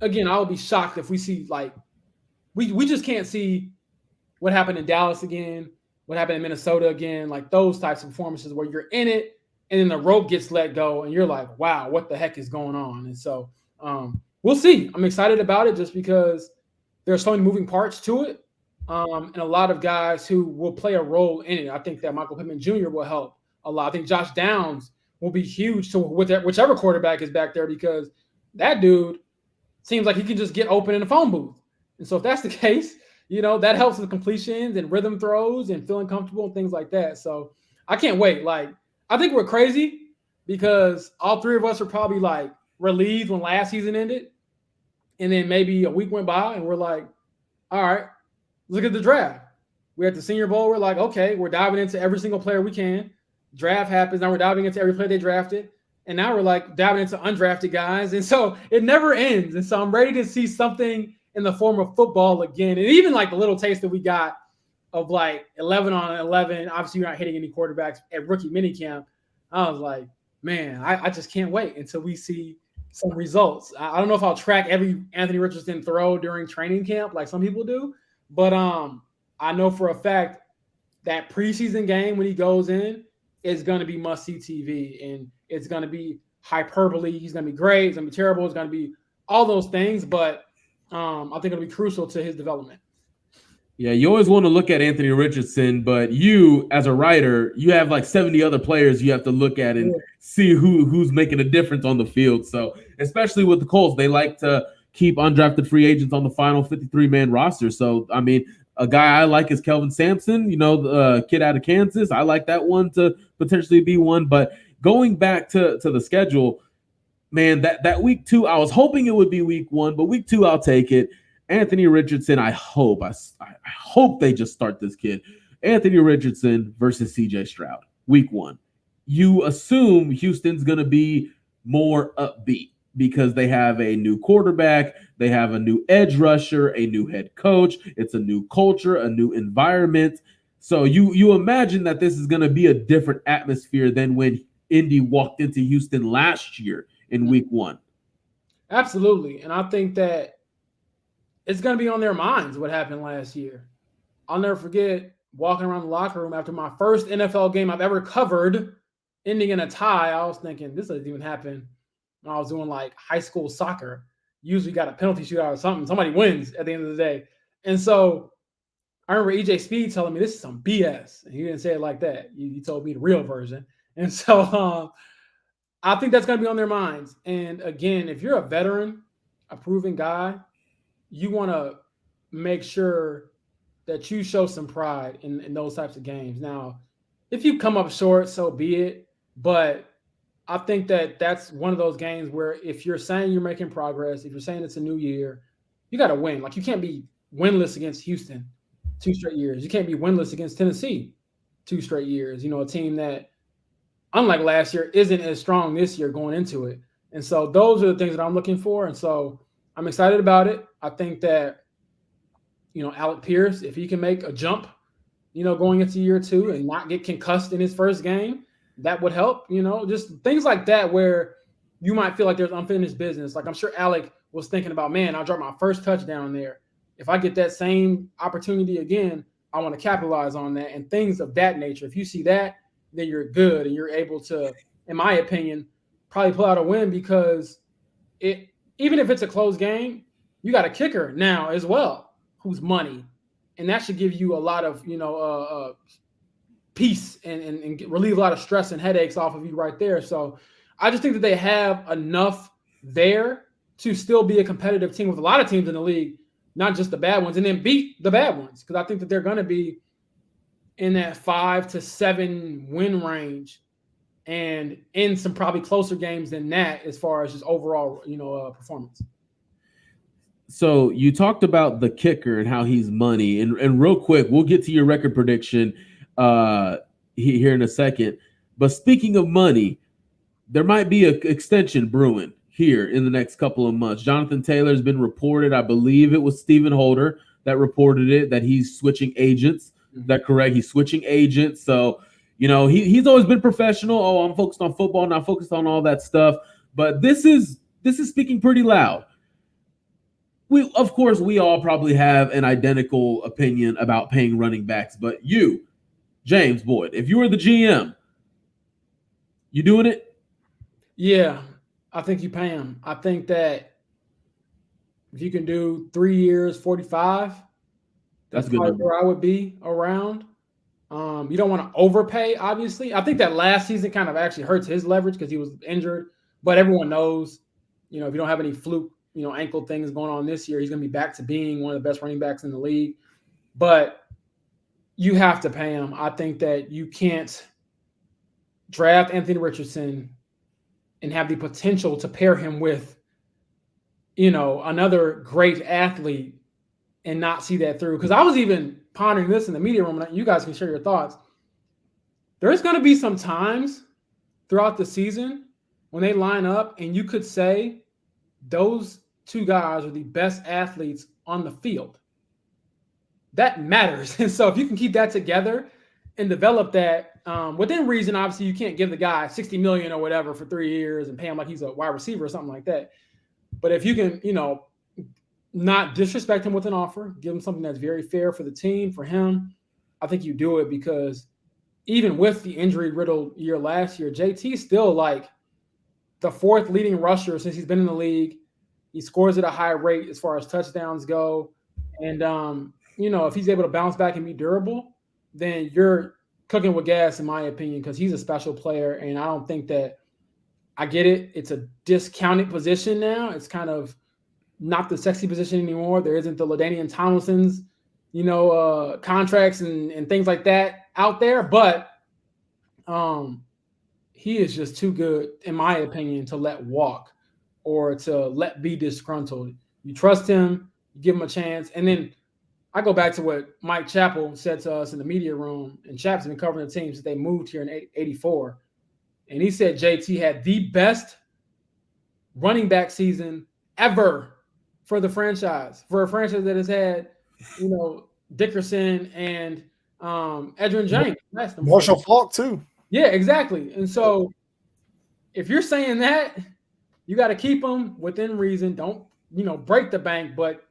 again, I would be shocked if we see, like, we just can't see what happened in Dallas again, what happened in Minnesota again, like those types of performances where you're in it and then the rope gets let go and you're like, wow, what the heck is going on? And so we'll see. I'm excited about it just because there's so many moving parts to it, and a lot of guys who will play a role in it. I think that Michael Pittman Jr. will help a lot. I think Josh Downs will be huge to whichever quarterback is back there, because that dude seems like he can just get open in the phone booth. And so if that's the case, that helps with completions and rhythm throws and feeling comfortable and things like that. So I can't wait. Like, I think we're crazy because all three of us are probably like relieved when last season ended. And then maybe a week went by and we're like, all right, look at the draft. We're at the Senior Bowl. We're like, okay, we're diving into every single player we can. Draft happens. Now we're diving into every player they drafted. And now we're like diving into undrafted guys. And so it never ends. And so I'm ready to see something in the form of football again. And even like the little taste that we got of like 11 on 11, obviously you're not hitting any quarterbacks at rookie minicamp. I was like, man, I just can't wait until we see some results. I don't know if I'll track every Anthony Richardson throw during training camp like some people do, but I know for a fact that preseason game when he goes in is going to be must-see TV, and it's going to be hyperbole. He's going to be great. It's going to be terrible. It's going to be all those things, but I think it'll be crucial to his development. Yeah, you always want to look at Anthony Richardson, but you, as a writer, you have like 70 other players you have to look at and see who's making a difference on the field. So, especially with the Colts, they like to keep undrafted free agents on the final 53-man roster. So, I mean, a guy I like is Kelvin Sampson, the kid out of Kansas. I like that one to potentially be one. But going back to the schedule, man, that week 2, I was hoping it would be week 1, but week 2, I'll take it. Anthony Richardson, I hope they just start this kid. Anthony Richardson versus CJ Stroud, week 1. You assume Houston's going to be more upbeat because they have a new quarterback, they have a new edge rusher, a new head coach. It's a new culture, a new environment. So you imagine that this is going to be a different atmosphere than when Indy walked into Houston last year in week 1. Absolutely. And I think that it's going to be on their minds what happened last year. I'll never forget walking around the locker room after my first NFL game I've ever covered, ending in a tie. I was thinking, this doesn't even happen when I was doing like high school soccer. Usually got a penalty shootout or something. Somebody wins at the end of the day. And so I remember EJ Speed telling me this is some BS. And he didn't say it like that. He told me the real version. And so I think that's going to be on their minds. And again, if you're a veteran, a proven guy, you want to make sure that you show some pride in those types of games. Now, if you come up short, so be it. But I think that that's one of those games where if you're saying you're making progress, if you're saying it's a new year, you got to win. Like, you can't be winless against Houston 2 straight years. You can't be winless against Tennessee 2 straight years. A team that, unlike last year, isn't as strong this year going into it. And so those are the things that I'm looking for. And so I'm excited about it. I think that, Alec Pierce, if he can make a jump, going into year 2 and not get concussed in his first game, that would help, just things like that where you might feel like there's unfinished business. Like I'm sure Alec was thinking about, man, I dropped my first touchdown there. If I get that same opportunity again, I want to capitalize on that and things of that nature. If you see that, then you're good and you're able to, in my opinion, probably pull out a win because even if it's a close game, you got a kicker now as well who's money. And that should give you a lot of, peace and relieve a lot of stress and headaches off of you right there. So I just think that they have enough there to still be a competitive team with a lot of teams in the league, not just the bad ones, and then beat the bad ones. Because I think that they're going to be in that 5 to 7 win range and in some probably closer games than that as far as just overall, performance. So you talked about the kicker and how he's money. And real quick, we'll get to your record prediction here in a second. But speaking of money, there might be an extension brewing here in the next couple of months. Jonathan Taylor has been reported. I believe it was Stephen Holder that reported it, that he's switching agents. Is that correct? He's switching agents. So, he's always been professional. Oh, I'm focused on football, not focused on all that stuff. But this is speaking pretty loud. Of course, we all probably have an identical opinion about paying running backs. But you, James Boyd, if you were the GM, you doing it? Yeah, I think you pay him. I think that if you can do 3 years, 45, that's probably where I would be around. You don't want to overpay, obviously. I think that last season kind of actually hurts his leverage because he was injured. But everyone knows, if you don't have any fluke, ankle things going on this year, he's going to be back to being one of the best running backs in the league. But you have to pay him. I think that you can't draft Anthony Richardson and have the potential to pair him with, another great athlete and not see that through. Because I was even pondering this in the media room, and you guys can share your thoughts. There's going to be some times throughout the season when they line up and you could say those two guys are the best athletes on the field. That matters. And so if you can keep that together and develop that within reason, obviously you can't give the guy $60 million or whatever for 3 years and pay him like he's a wide receiver or something like that. But if you can, not disrespect him with an offer, give him something that's very fair for the team, for him, I think you do it because even with the injury-riddled year last year, JT's still like the 4th leading rusher since he's been in the league. He scores at a high rate as far as touchdowns go. And, if he's able to bounce back and be durable, then you're cooking with gas, in my opinion, because he's a special player. And I don't think that – I get it. It's a discounted position now. It's kind of not the sexy position anymore. There isn't the LaDainian Tomlinson's, contracts and things like that out there. But he is just too good, in my opinion, to let walk or to let be disgruntled. You trust him, you give him a chance. And then I go back to what Mike Chappell said to us in the media room, and Chappell's been covering the team since they moved here in 84. And he said JT had the best running back season ever for the franchise, for a franchise that has had, Dickerson and Edgerrin James. Marshall Faulk too. Yeah, exactly. And so if you're saying that, you got to keep them within reason. Don't, break the bank. But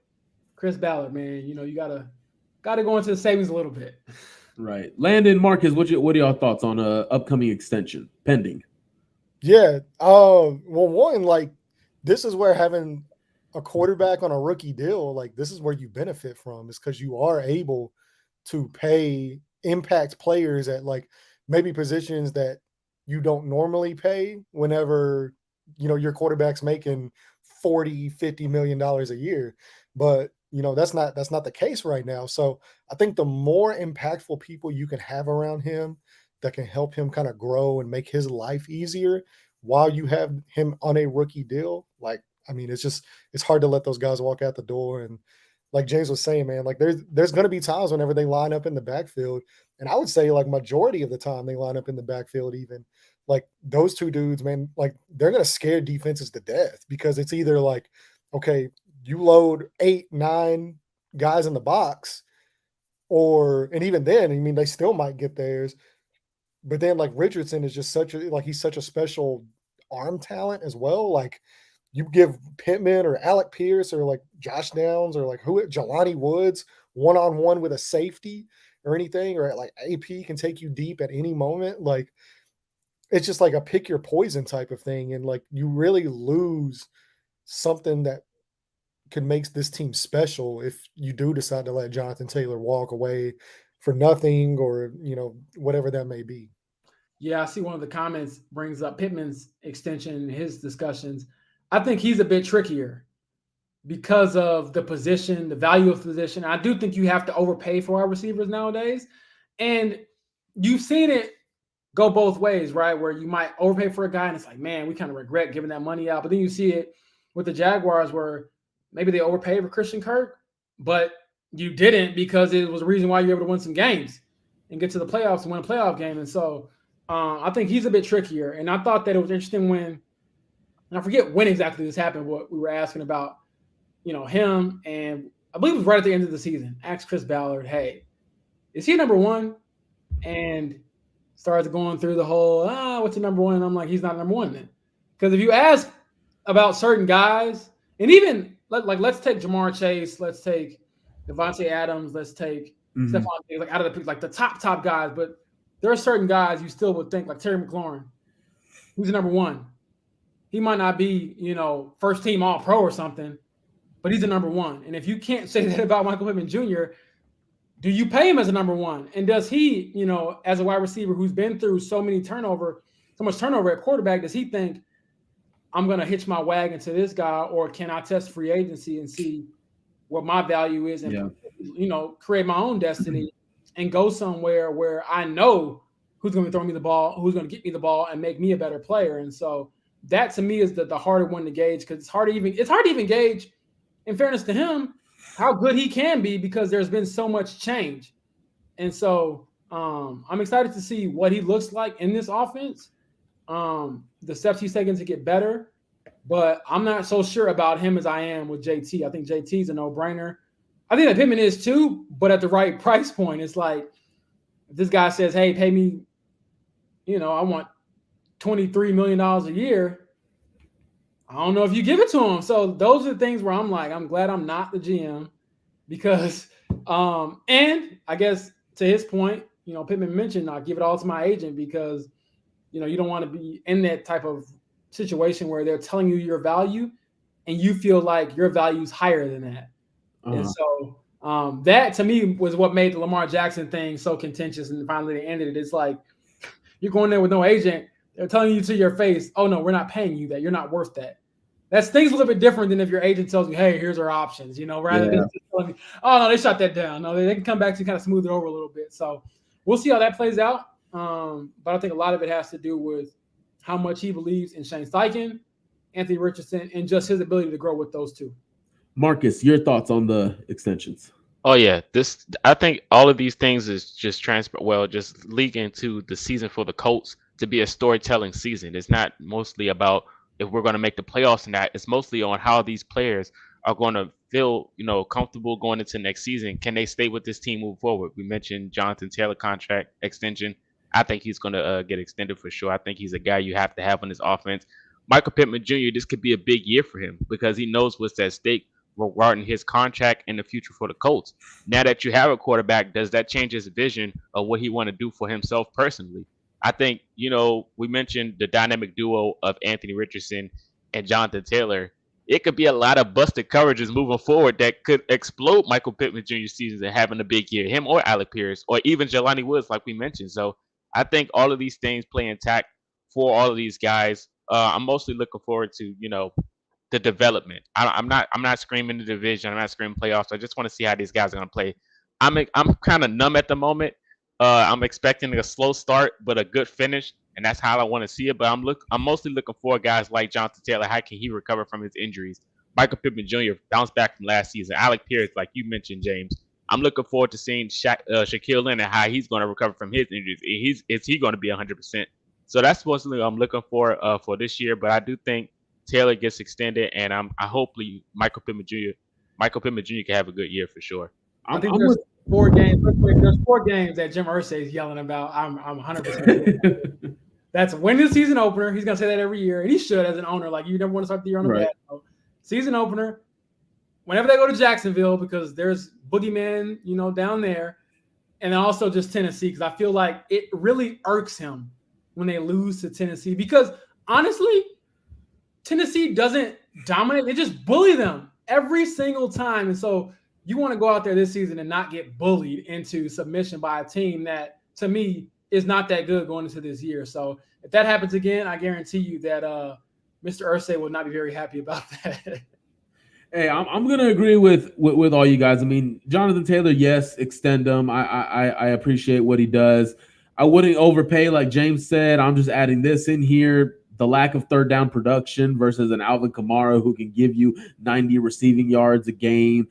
Chris Ballard, man, you got to go into the savings a little bit. Right. Landon, Marcus, what are y'all thoughts on a upcoming extension pending? Yeah. Well, one, like, this is where having a quarterback on a rookie deal, like, this is where you benefit from, is because you are able to pay impact players at, like, maybe positions that you don't normally pay whenever, your quarterback's making $40-50 million a year. But, that's not the case right now. So I think the more impactful people you can have around him that can help him kind of grow and make his life easier while you have him on a rookie deal, like, I mean, it's hard to let those guys walk out the door. And like James was saying, man, like there's going to be times whenever they line up in the backfield, and I would say like majority of the time they line up in the backfield. Even like those two dudes, man, like they're going to scare defenses to death because it's either like, okay, you load 8-9 guys in the box, or and even then, I mean, they still might get theirs. But then like Richardson is just he's such a special arm talent as well. Like you give Pittman or Alec Pierce or like Josh Downs or like Jelani Woods one-on-one with a safety or anything, or like AP can take you deep at any moment. Like it's just like a pick your poison type of thing. And like you really lose something that could make this team special if you do decide to let Jonathan Taylor walk away for nothing, or whatever that may be. Yeah, I see one of the comments brings up Pittman's extension, his discussions. I think he's a bit trickier because of the position, the value of the position. I do think you have to overpay for our receivers nowadays. And you've seen it go both ways, right? Where you might overpay for a guy and it's like, man, we kind of regret giving that money out. But then you see it with the Jaguars where maybe they overpaid for Christian Kirk, but you didn't because it was a reason why you're able to win some games and get to the playoffs and win a playoff game. And so I think he's a bit trickier. And I thought that it was interesting when, and I forget when exactly this happened, what we were asking about, him, and I believe it was right at the end of the season, asked Chris Ballard, hey, is he number one? And started going through the whole, what's the number one? And I'm like, he's not number one then. Because if you ask about certain guys, and even let's take Jamar Chase, let's take Devontae Adams, let's take Stephon Diggs, like out of the top guys, but there are certain guys you still would think, like Terry McLaurin, who's the number one. He might not be, first team all pro or something, but he's the number one. And if you can't say that about Michael Pittman Jr., do you pay him as a number one? And does he, as a wide receiver who's been through so much turnover at quarterback, does he think I'm going to hitch my wagon to this guy, or can I test free agency and see what my value is and, create my own destiny and go somewhere where I know who's going to be throwing me the ball, who's going to get me the ball and make me a better player. And so that to me is the harder one to gauge, because it's hard to even gauge, in fairness to him, how good he can be, because there's been so much change. And so I'm excited to see what he looks like in this offense, the steps he's taking to get better. But I'm not so sure about him as I am with JT. I think JT's a no-brainer. I think that Pittman is too, but at the right price point. It's like if this guy says, hey, pay me, I want $23 million a year, I don't know if you give it to him. So those are the things where I'm like, I'm glad I'm not the GM, because and I guess to his point, Pittman mentioned I'll give it all to my agent, because you don't want to be in that type of situation where they're telling you your value and you feel like your value is higher than that. And so that to me was what made the Lamar Jackson thing so contentious. And finally they ended it. It's like, you're going there with no agent. They're telling you to your face, oh no, we're not paying you that. You're not worth that. That's things a little bit different than if your agent tells you, hey, here's our options, rather than just telling me, oh no, they shut that down. No, they can come back to kind of smooth it over a little bit. So we'll see how that plays out. But I think a lot of it has to do with how much he believes in Shane Steichen, Anthony Richardson, and just his ability to grow with those two. Marcus, your thoughts on the extensions? Oh yeah, I think all of these things is just just leak into the season for the Colts to be a storytelling season. It's not mostly about if we're going to make the playoffs and that. It's mostly on how these players are going to feel, comfortable going into next season. Can they stay with this team move forward? We mentioned Jonathan Taylor contract extension. I think he's going to get extended for sure. I think he's a guy you have to have on this offense. Michael Pittman Jr., this could be a big year for him because he knows what's at stake regarding his contract and the future for the Colts. Now that you have a quarterback, does that change his vision of what he want to do for himself personally? I think, we mentioned the dynamic duo of Anthony Richardson and Jonathan Taylor. It could be a lot of busted coverages moving forward that could explode Michael Pittman Jr.'s season and having a big year, him or Alec Pierce, or even Jelani Woods, like we mentioned. So I think all of these things play intact for all of these guys. I'm mostly looking forward to, the development. I'm not screaming the division. I'm not screaming playoffs. I just want to see how these guys are going to play. I'm kind of numb at the moment. I'm expecting a slow start, but a good finish, and that's how I want to see it. But I'm mostly looking for guys like Jonathan Taylor. How can he recover from his injuries? Michael Pittman Jr. bounced back from last season. Alec Pierce, like you mentioned, James. I'm looking forward to seeing Shaquille Leonard, how he's going to recover from his injuries. Is he going to be 100%? So that's what I'm looking for this year. But I do think Taylor gets extended, and I hopefully Michael Pittman Jr. can have a good year for sure. I think there's 4 games. There's 4 games that Jim Irsay is yelling about. I'm 100%. That's win the season opener. He's gonna say that every year, and he should as an owner. Like, you never want to start the year on a bad note. Season opener. Whenever they go to Jacksonville, because there's boogeyman, down there, and then also just Tennessee, because I feel like it really irks him when they lose to Tennessee. Because honestly, Tennessee doesn't dominate; they just bully them every single time, and so you want to go out there this season and not get bullied into submission by a team that, to me, is not that good going into this year. So if that happens again, I guarantee you that Mr. Irsay will not be very happy about that. Hey, I'm gonna agree with all you guys. I mean, Jonathan Taylor, yes, extend him. I appreciate what he does. I wouldn't overpay, like James said. I'm just adding this in here: the lack of third down production versus an Alvin Kamara who can give you 90 receiving yards a game.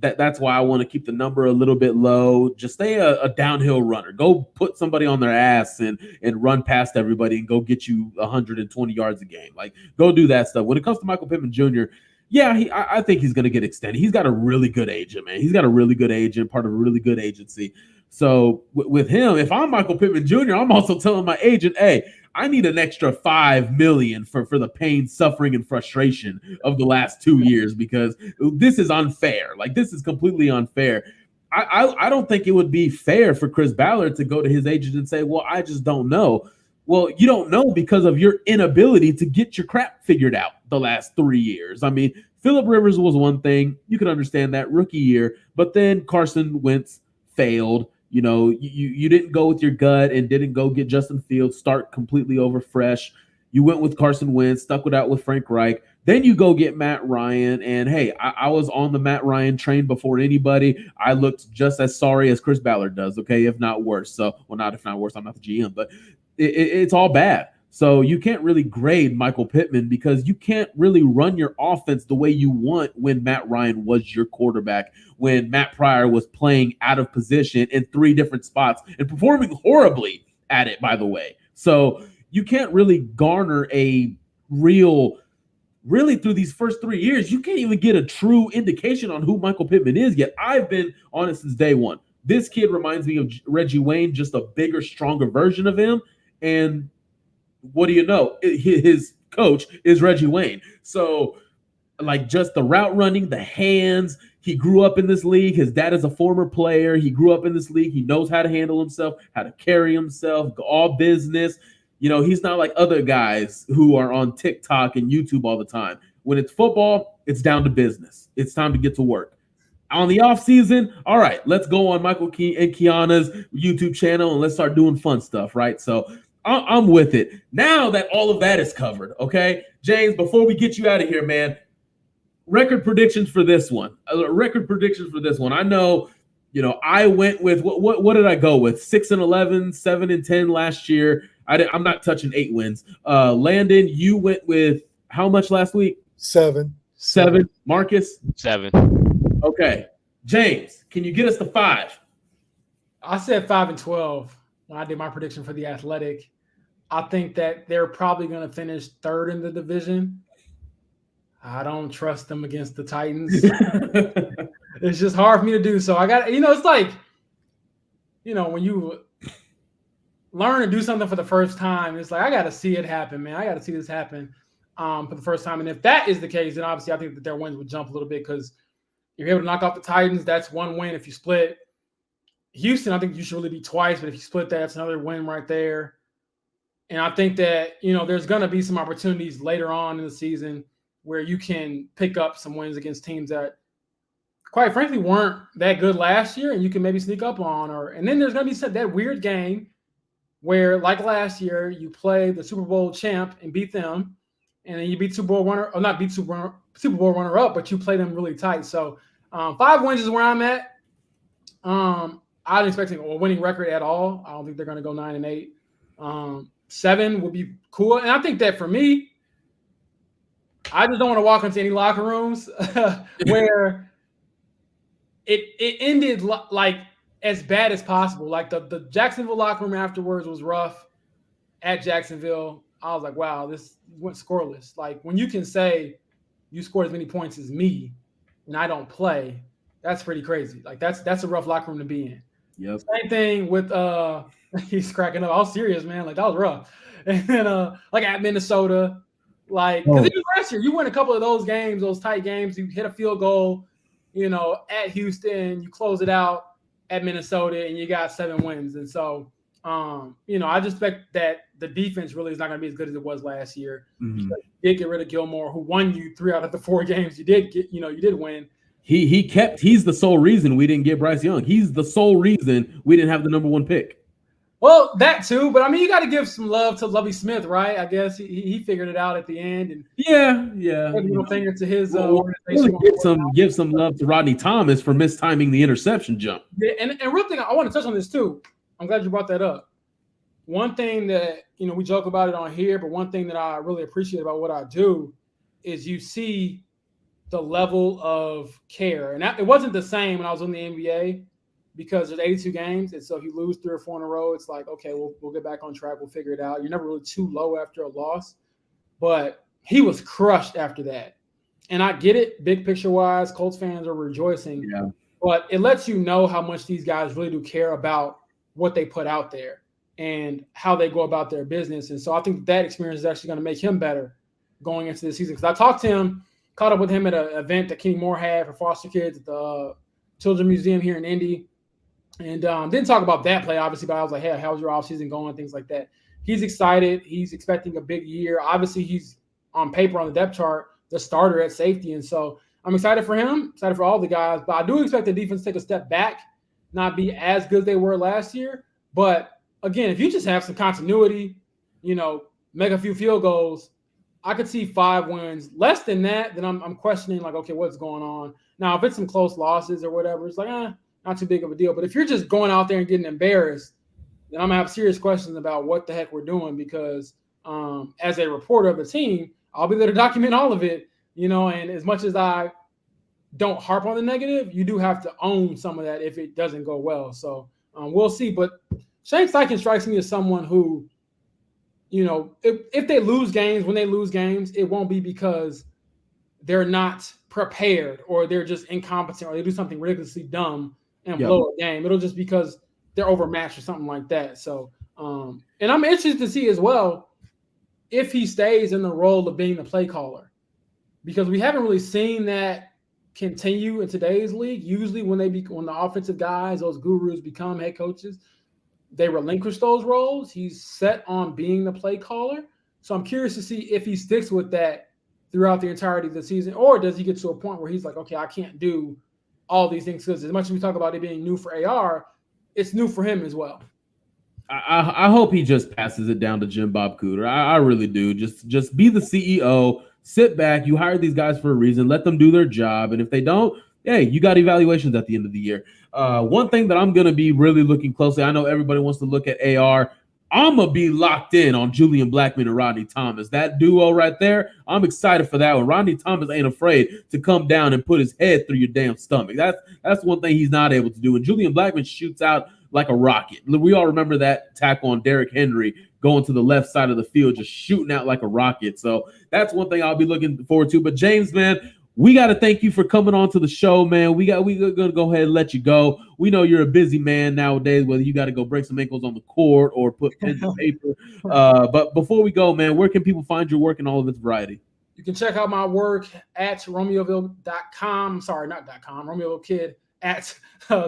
That's why I want to keep the number a little bit low. Just stay a downhill runner. Go put somebody on their ass and run past everybody and go get you 120 yards a game. Like, go do that stuff. When it comes to Michael Pittman Jr., yeah, I think he's going to get extended. He's got a really good agent, man. He's got a really good agent, part of a really good agency. So with him, if I'm Michael Pittman Jr., I'm also telling my agent, hey, I need an extra $5 million for the pain, suffering, and frustration of the last 2 years, because this is unfair. Like, this is completely unfair. I don't think it would be fair for Chris Ballard to go to his agent and say, well, I just don't know. Well, you don't know because of your inability to get your crap figured out the last 3 years. I mean, Phillip Rivers was one thing. You could understand that rookie year, but then Carson Wentz failed. You didn't go with your gut and didn't go get Justin Fields, start completely over fresh. You went with Carson Wentz, stuck it out with Frank Reich. Then you go get Matt Ryan. And hey, I was on the Matt Ryan train before anybody. I looked just as sorry as Chris Ballard does, okay, if not worse. So, well, not if not worse. I'm not the GM, but it's all bad. So you can't really grade Michael Pittman because you can't really run your offense the way you want when Matt Ryan was your quarterback, when Matt Pryor was playing out of position in 3 different spots and performing horribly at it, by the way. So you can't really garner a really through these first 3 years, you can't even get a true indication on who Michael Pittman is yet. I've been on it since day one. This kid reminds me of Reggie Wayne, just a bigger, stronger version of him. And what do you know? His coach is Reggie Wayne. So, like, just the route running, the hands. He grew up in this league. His dad is a former player. He grew up in this league. He knows how to handle himself, how to carry himself, all business. He's not like other guys who are on TikTok and YouTube all the time. When it's football, it's down to business. It's time to get to work. On the off season, all right, let's go on Michael and Kiana's YouTube channel and let's start doing fun stuff, right? So I'm with it. Now that all of that is covered, okay? James, before we get you out of here, man, record predictions for this one. I know, I went with, what did I go with? 6-11, 7-10 last year. I'm not touching 8 wins. Landon, you went with how much last week? 7. Marcus? 7. Okay. James, can you get us to 5? I said 5-12 when I did my prediction for the Athletic. I think that they're probably going to finish 3rd in the division. I don't trust them against the Titans. It's just hard for me to do so. I got, it's like, when you learn to do something for the first time, it's like, I got to see it happen, man. I got to see this happen for the first time. And if that is the case, then obviously I think that their wins would jump a little bit because you're able to knock off the Titans. That's 1 win. If you split Houston, I think you should really be twice. But if you split that, that's another win right there. And I think that, there's going to be some opportunities later on in the season where you can pick up some wins against teams that, quite frankly, weren't that good last year and you can maybe sneak up on. And then there's going to be that weird game where, like last year, you play the Super Bowl champ and beat them, and then you beat Super Bowl runner, or not beat Super Bowl runner-up, but you play them really tight. So 5 wins is where I'm at. I don't expect a winning record at all. I don't think they're going to go 9-8. 7 would be cool. And I think that for me, I just don't want to walk into any locker rooms where it ended like as bad as possible. Like the Jacksonville locker room afterwards was rough at Jacksonville. I was like, wow, this went scoreless. Like when you can say you scored as many points as me and I don't play, that's pretty crazy. Like that's a rough locker room to be in. Yep. Same thing with he's cracking up. I was serious, man. Like that was rough. And then like at Minnesota, like because even last year you win a couple of those games, those tight games. You hit a field goal, at Houston, you close it out at Minnesota, and you got 7 wins. And so, I just expect that the defense really is not going to be as good as it was last year. Mm-hmm. You did get rid of Gilmore, who won you 3 out of the 4 games. You did get, you did win. He's the sole reason we didn't get Bryce Young. He's the sole reason we didn't have the number 1 pick. Well, that too, but I mean, you got to give some love to Lovie Smith, right? I guess he figured it out at the end, and yeah. Finger to his organization. Give some love to Rodney Thomas for mistiming the interception jump. Yeah, and real thing, I want to touch on this too. I'm glad you brought that up. One thing that we joke about it on here, but one thing that I really appreciate about what I do is you see the level of care, and it wasn't the same when I was in the NBA. Because there's 82 games, and so if you lose 3 or 4 in a row, it's like, okay, we'll get back on track. We'll figure it out. You're never really too low after a loss. But he was crushed after that. And I get it, big picture-wise, Colts fans are rejoicing. Yeah. But it lets you know how much these guys really do care about what they put out there and how they go about their business. And so I think that experience is actually going to make him better going into the season. Because I talked to him, caught up with him at an event that Kenny Moore had for foster kids at the Children's Museum here in Indy. And didn't talk about that play, obviously, but I was like, hey, how's your offseason going? Things like that. He's excited. He's expecting a big year. Obviously, he's on paper on the depth chart, the starter at safety. And so I'm excited for him, excited for all the guys. But I do expect the defense to take a step back, not be as good as they were last year. But, again, if you just have some continuity, make a few field goals, I could see 5 wins. Less than that, then I'm questioning, like, okay, what's going on? Now, if it's some close losses or whatever, it's like, not too big of a deal. But if you're just going out there and getting embarrassed, then I'm going to have serious questions about what the heck we're doing because as a reporter of the team, I'll be there to document all of it, and as much as I don't harp on the negative, you do have to own some of that if it doesn't go well. So we'll see. But Shane Steichen strikes me as someone who, if they lose games, when they lose games, it won't be because they're not prepared or they're just incompetent or they do something ridiculously dumb and blow a game. It'll just because they're overmatched or something like that. So, and I'm interested to see as well if he stays in the role of being the play caller, because we haven't really seen that continue in today's league. Usually, when the offensive guys, those gurus, become head coaches, they relinquish those roles. He's set on being the play caller. So I'm curious to see if he sticks with that throughout the entirety of the season, or does he get to a point where he's like, okay, I can't do all these things, because as much as we talk about it being new for AR, it's new for him as well. I hope he just passes it down to Jim Bob Cooter. I really do. Just be the CEO, sit back. You hired these guys for a reason. Let them do their job. And if they don't, hey, you got evaluations at the end of the year. One thing that I'm going to be really looking closely, I know everybody wants to look at AR. I'm going to be locked in on Julian Blackmon and Rodney Thomas. That duo right there, I'm excited for that one. Rodney Thomas ain't afraid to come down and put his head through your damn stomach. That's one thing he's not able to do. And Julian Blackmon shoots out like a rocket. We all remember that tackle on Derrick Henry going to the left side of the field, just shooting out like a rocket. So that's one thing I'll be looking forward to. But James, man, we got to thank you for coming on to the show, man. We're going to go ahead and let you go. We know you're a busy man nowadays, whether you got to go break some ankles on the court or put pen to paper. But before we go, man, where can people find your work in all of its variety? You can check out my work at RomeoVille.com. Sorry, not .com. RomeoVilleKid at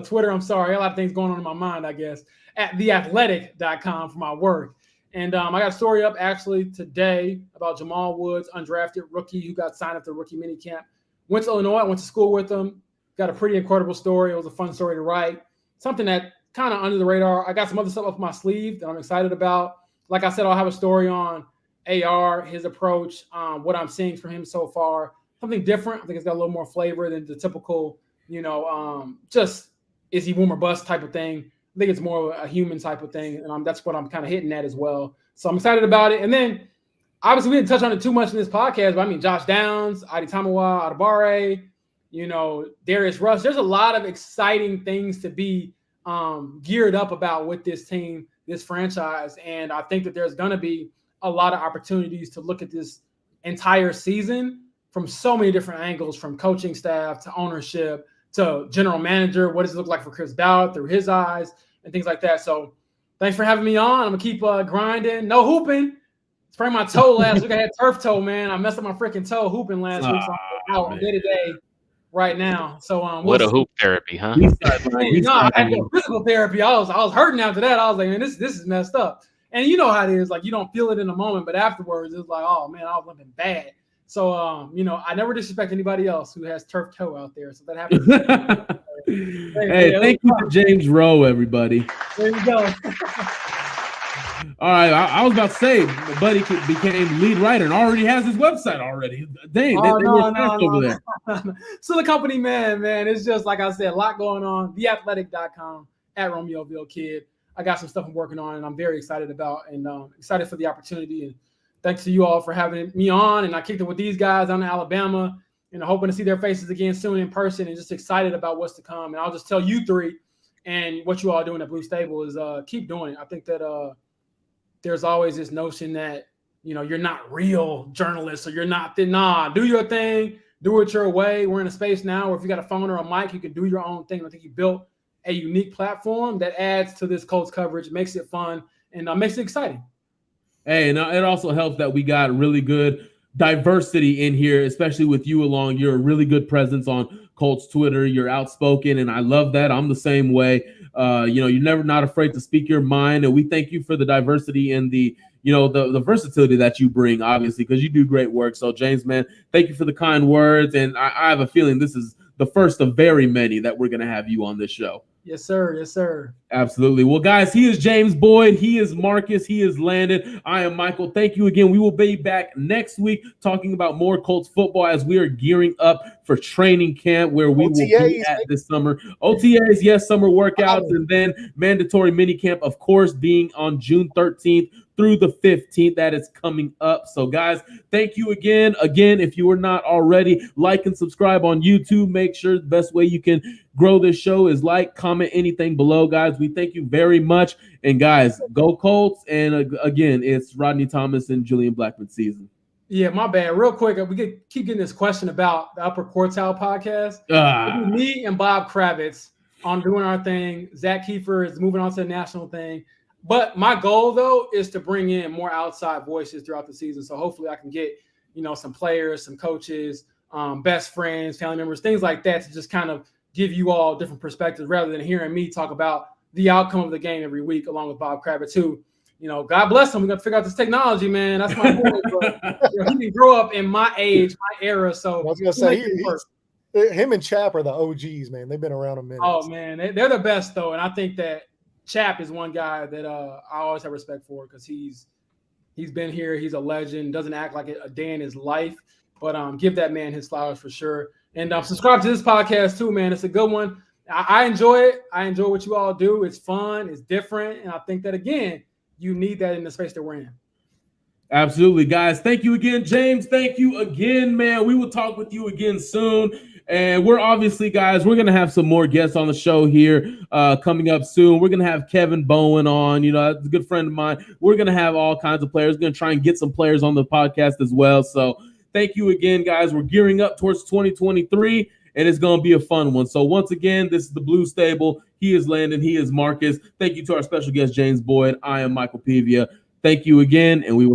Twitter. I'm sorry. A lot of things going on in my mind, I guess. At theathletic.com for my work. And I got a story up actually today about Jamal Woods, undrafted rookie who got signed up to rookie minicamp. Went to Illinois, went to school with him. Got a pretty incredible story. It was a fun story to write. Something that kind of under the radar. I got some other stuff up my sleeve that I'm excited about. Like I said, I'll have a story on AR, his approach, what I'm seeing from him so far. Something different. I think it's got a little more flavor than the typical, just is he boom or bust type of thing. I think it's more of a human type of thing, and that's what I'm kind of hitting at as well. So I'm excited about it. And then obviously we didn't touch on it too much in this podcast, but I mean Josh Downs, Adi Tamawa, Adibare, Darius Rush. There's a lot of exciting things to be geared up about with this team, this franchise, and I think that there's going to be a lot of opportunities to look at this entire season from so many different angles, from coaching staff to ownership to general manager. What does it look like for Chris Ballard through his eyes and things like that? So thanks for having me on. I'm gonna keep grinding. No hooping. Sprained my toe last week. I had turf toe, man. I messed up my freaking toe hooping last week. So I'm out day to day right now. So what a hoop therapy, huh? I had to physical therapy. I was hurting after that. I was like, man, this is messed up. And you know how it is. Like, you don't feel it in the moment, but afterwards it's like, oh man, I was limping bad. So I never disrespect anybody else who has turf toe out there. So that happens. Hey, thank you to James Rowe, everybody. There you go. All right, I was about to say, buddy became lead writer and already has his website already. Dang, over there. So the company, man, it's just like I said, a lot going on. TheAthletic.com at RomeoVille Kid. I got some stuff I'm working on, and I'm very excited about, and excited for the opportunity. And thanks to you all for having me on. And I kicked it with these guys down in Alabama, and hoping to see their faces again soon in person, and just excited about what's to come. And I'll just tell you three, and what you all doing at Blue Stable is keep doing it. I think that there's always this notion that, you're not real journalists, or you're not do your thing, do it your way. We're in a space now where if you got a phone or a mic, you can do your own thing. I think you built a unique platform that adds to this Colts coverage, makes it fun, and makes it exciting. Hey, and it also helps that we got really good diversity in here, especially with you along. You're a really good presence on Colts Twitter. You're outspoken, and I love that. I'm the same way. You're never not afraid to speak your mind, and we thank you for the diversity and the versatility that you bring, obviously, because you do great work. So, James, man, thank you for the kind words, and I have a feeling this is the first of very many that we're going to have you on this show. Yes, sir. Yes, sir. Absolutely. Well, guys, he is James Boyd. He is Marcus. He is Landon. I am Michael. Thank you again. We will be back next week talking about more Colts football as we are gearing up for training camp, where we will be at this summer. OTAs, yes, summer workouts, and then mandatory mini camp, of course, being on June 13th through the 15th. That is coming up. So, guys, thank you again. Again, if you are not already, like and subscribe on YouTube. Make sure the best way you can grow this show is like, comment, anything below, guys. We thank you very much. And, guys, go Colts. And, again, it's Rodney Thomas and Julian Blackman season. Yeah, my bad. Real quick, we keep getting this question about the Upper Quartile podcast. Me and Bob Kravitz on doing our thing. Zach Kiefer is moving on to the national thing. But my goal, though, is to bring in more outside voices throughout the season. So hopefully I can get, some players, some coaches, best friends, family members, things like that, to just kind of give you all different perspectives rather than hearing me talk about the outcome of the game every week, along with Bob Kravitz, who, God bless him. We're going to figure out this technology, man. That's my boy. He didn't grow up in my age, my era. So I was going to say, him and Chap are the OGs, man. They've been around a minute. Oh, man. They're the best, though. And I think that Chap is one guy that I always have respect for, because he's been here. He's a legend. Doesn't act like a day in his life, but give that man his flowers for sure. And subscribe to this podcast too, man. It's a good one. I enjoy it. I enjoy what you all do. It's fun. It's different. And I think that, again, you need that in the space that we're in. Absolutely, guys. Thank you again, James. Thank you again, man. We will talk with you again soon. And we're obviously, guys, we're going to have some more guests on the show here coming up soon. We're going to have Kevin Bowen on. That's a good friend of mine. We're going to have all kinds of players. We're going to try and get some players on the podcast as well. So thank you again, guys. We're gearing up towards 2023, and it's going to be a fun one. So once again, this is the Blue Stable. He is Landon. He is Marcus. Thank you to our special guest, James Boyd. I am Michael Pevia. Thank you again, and we will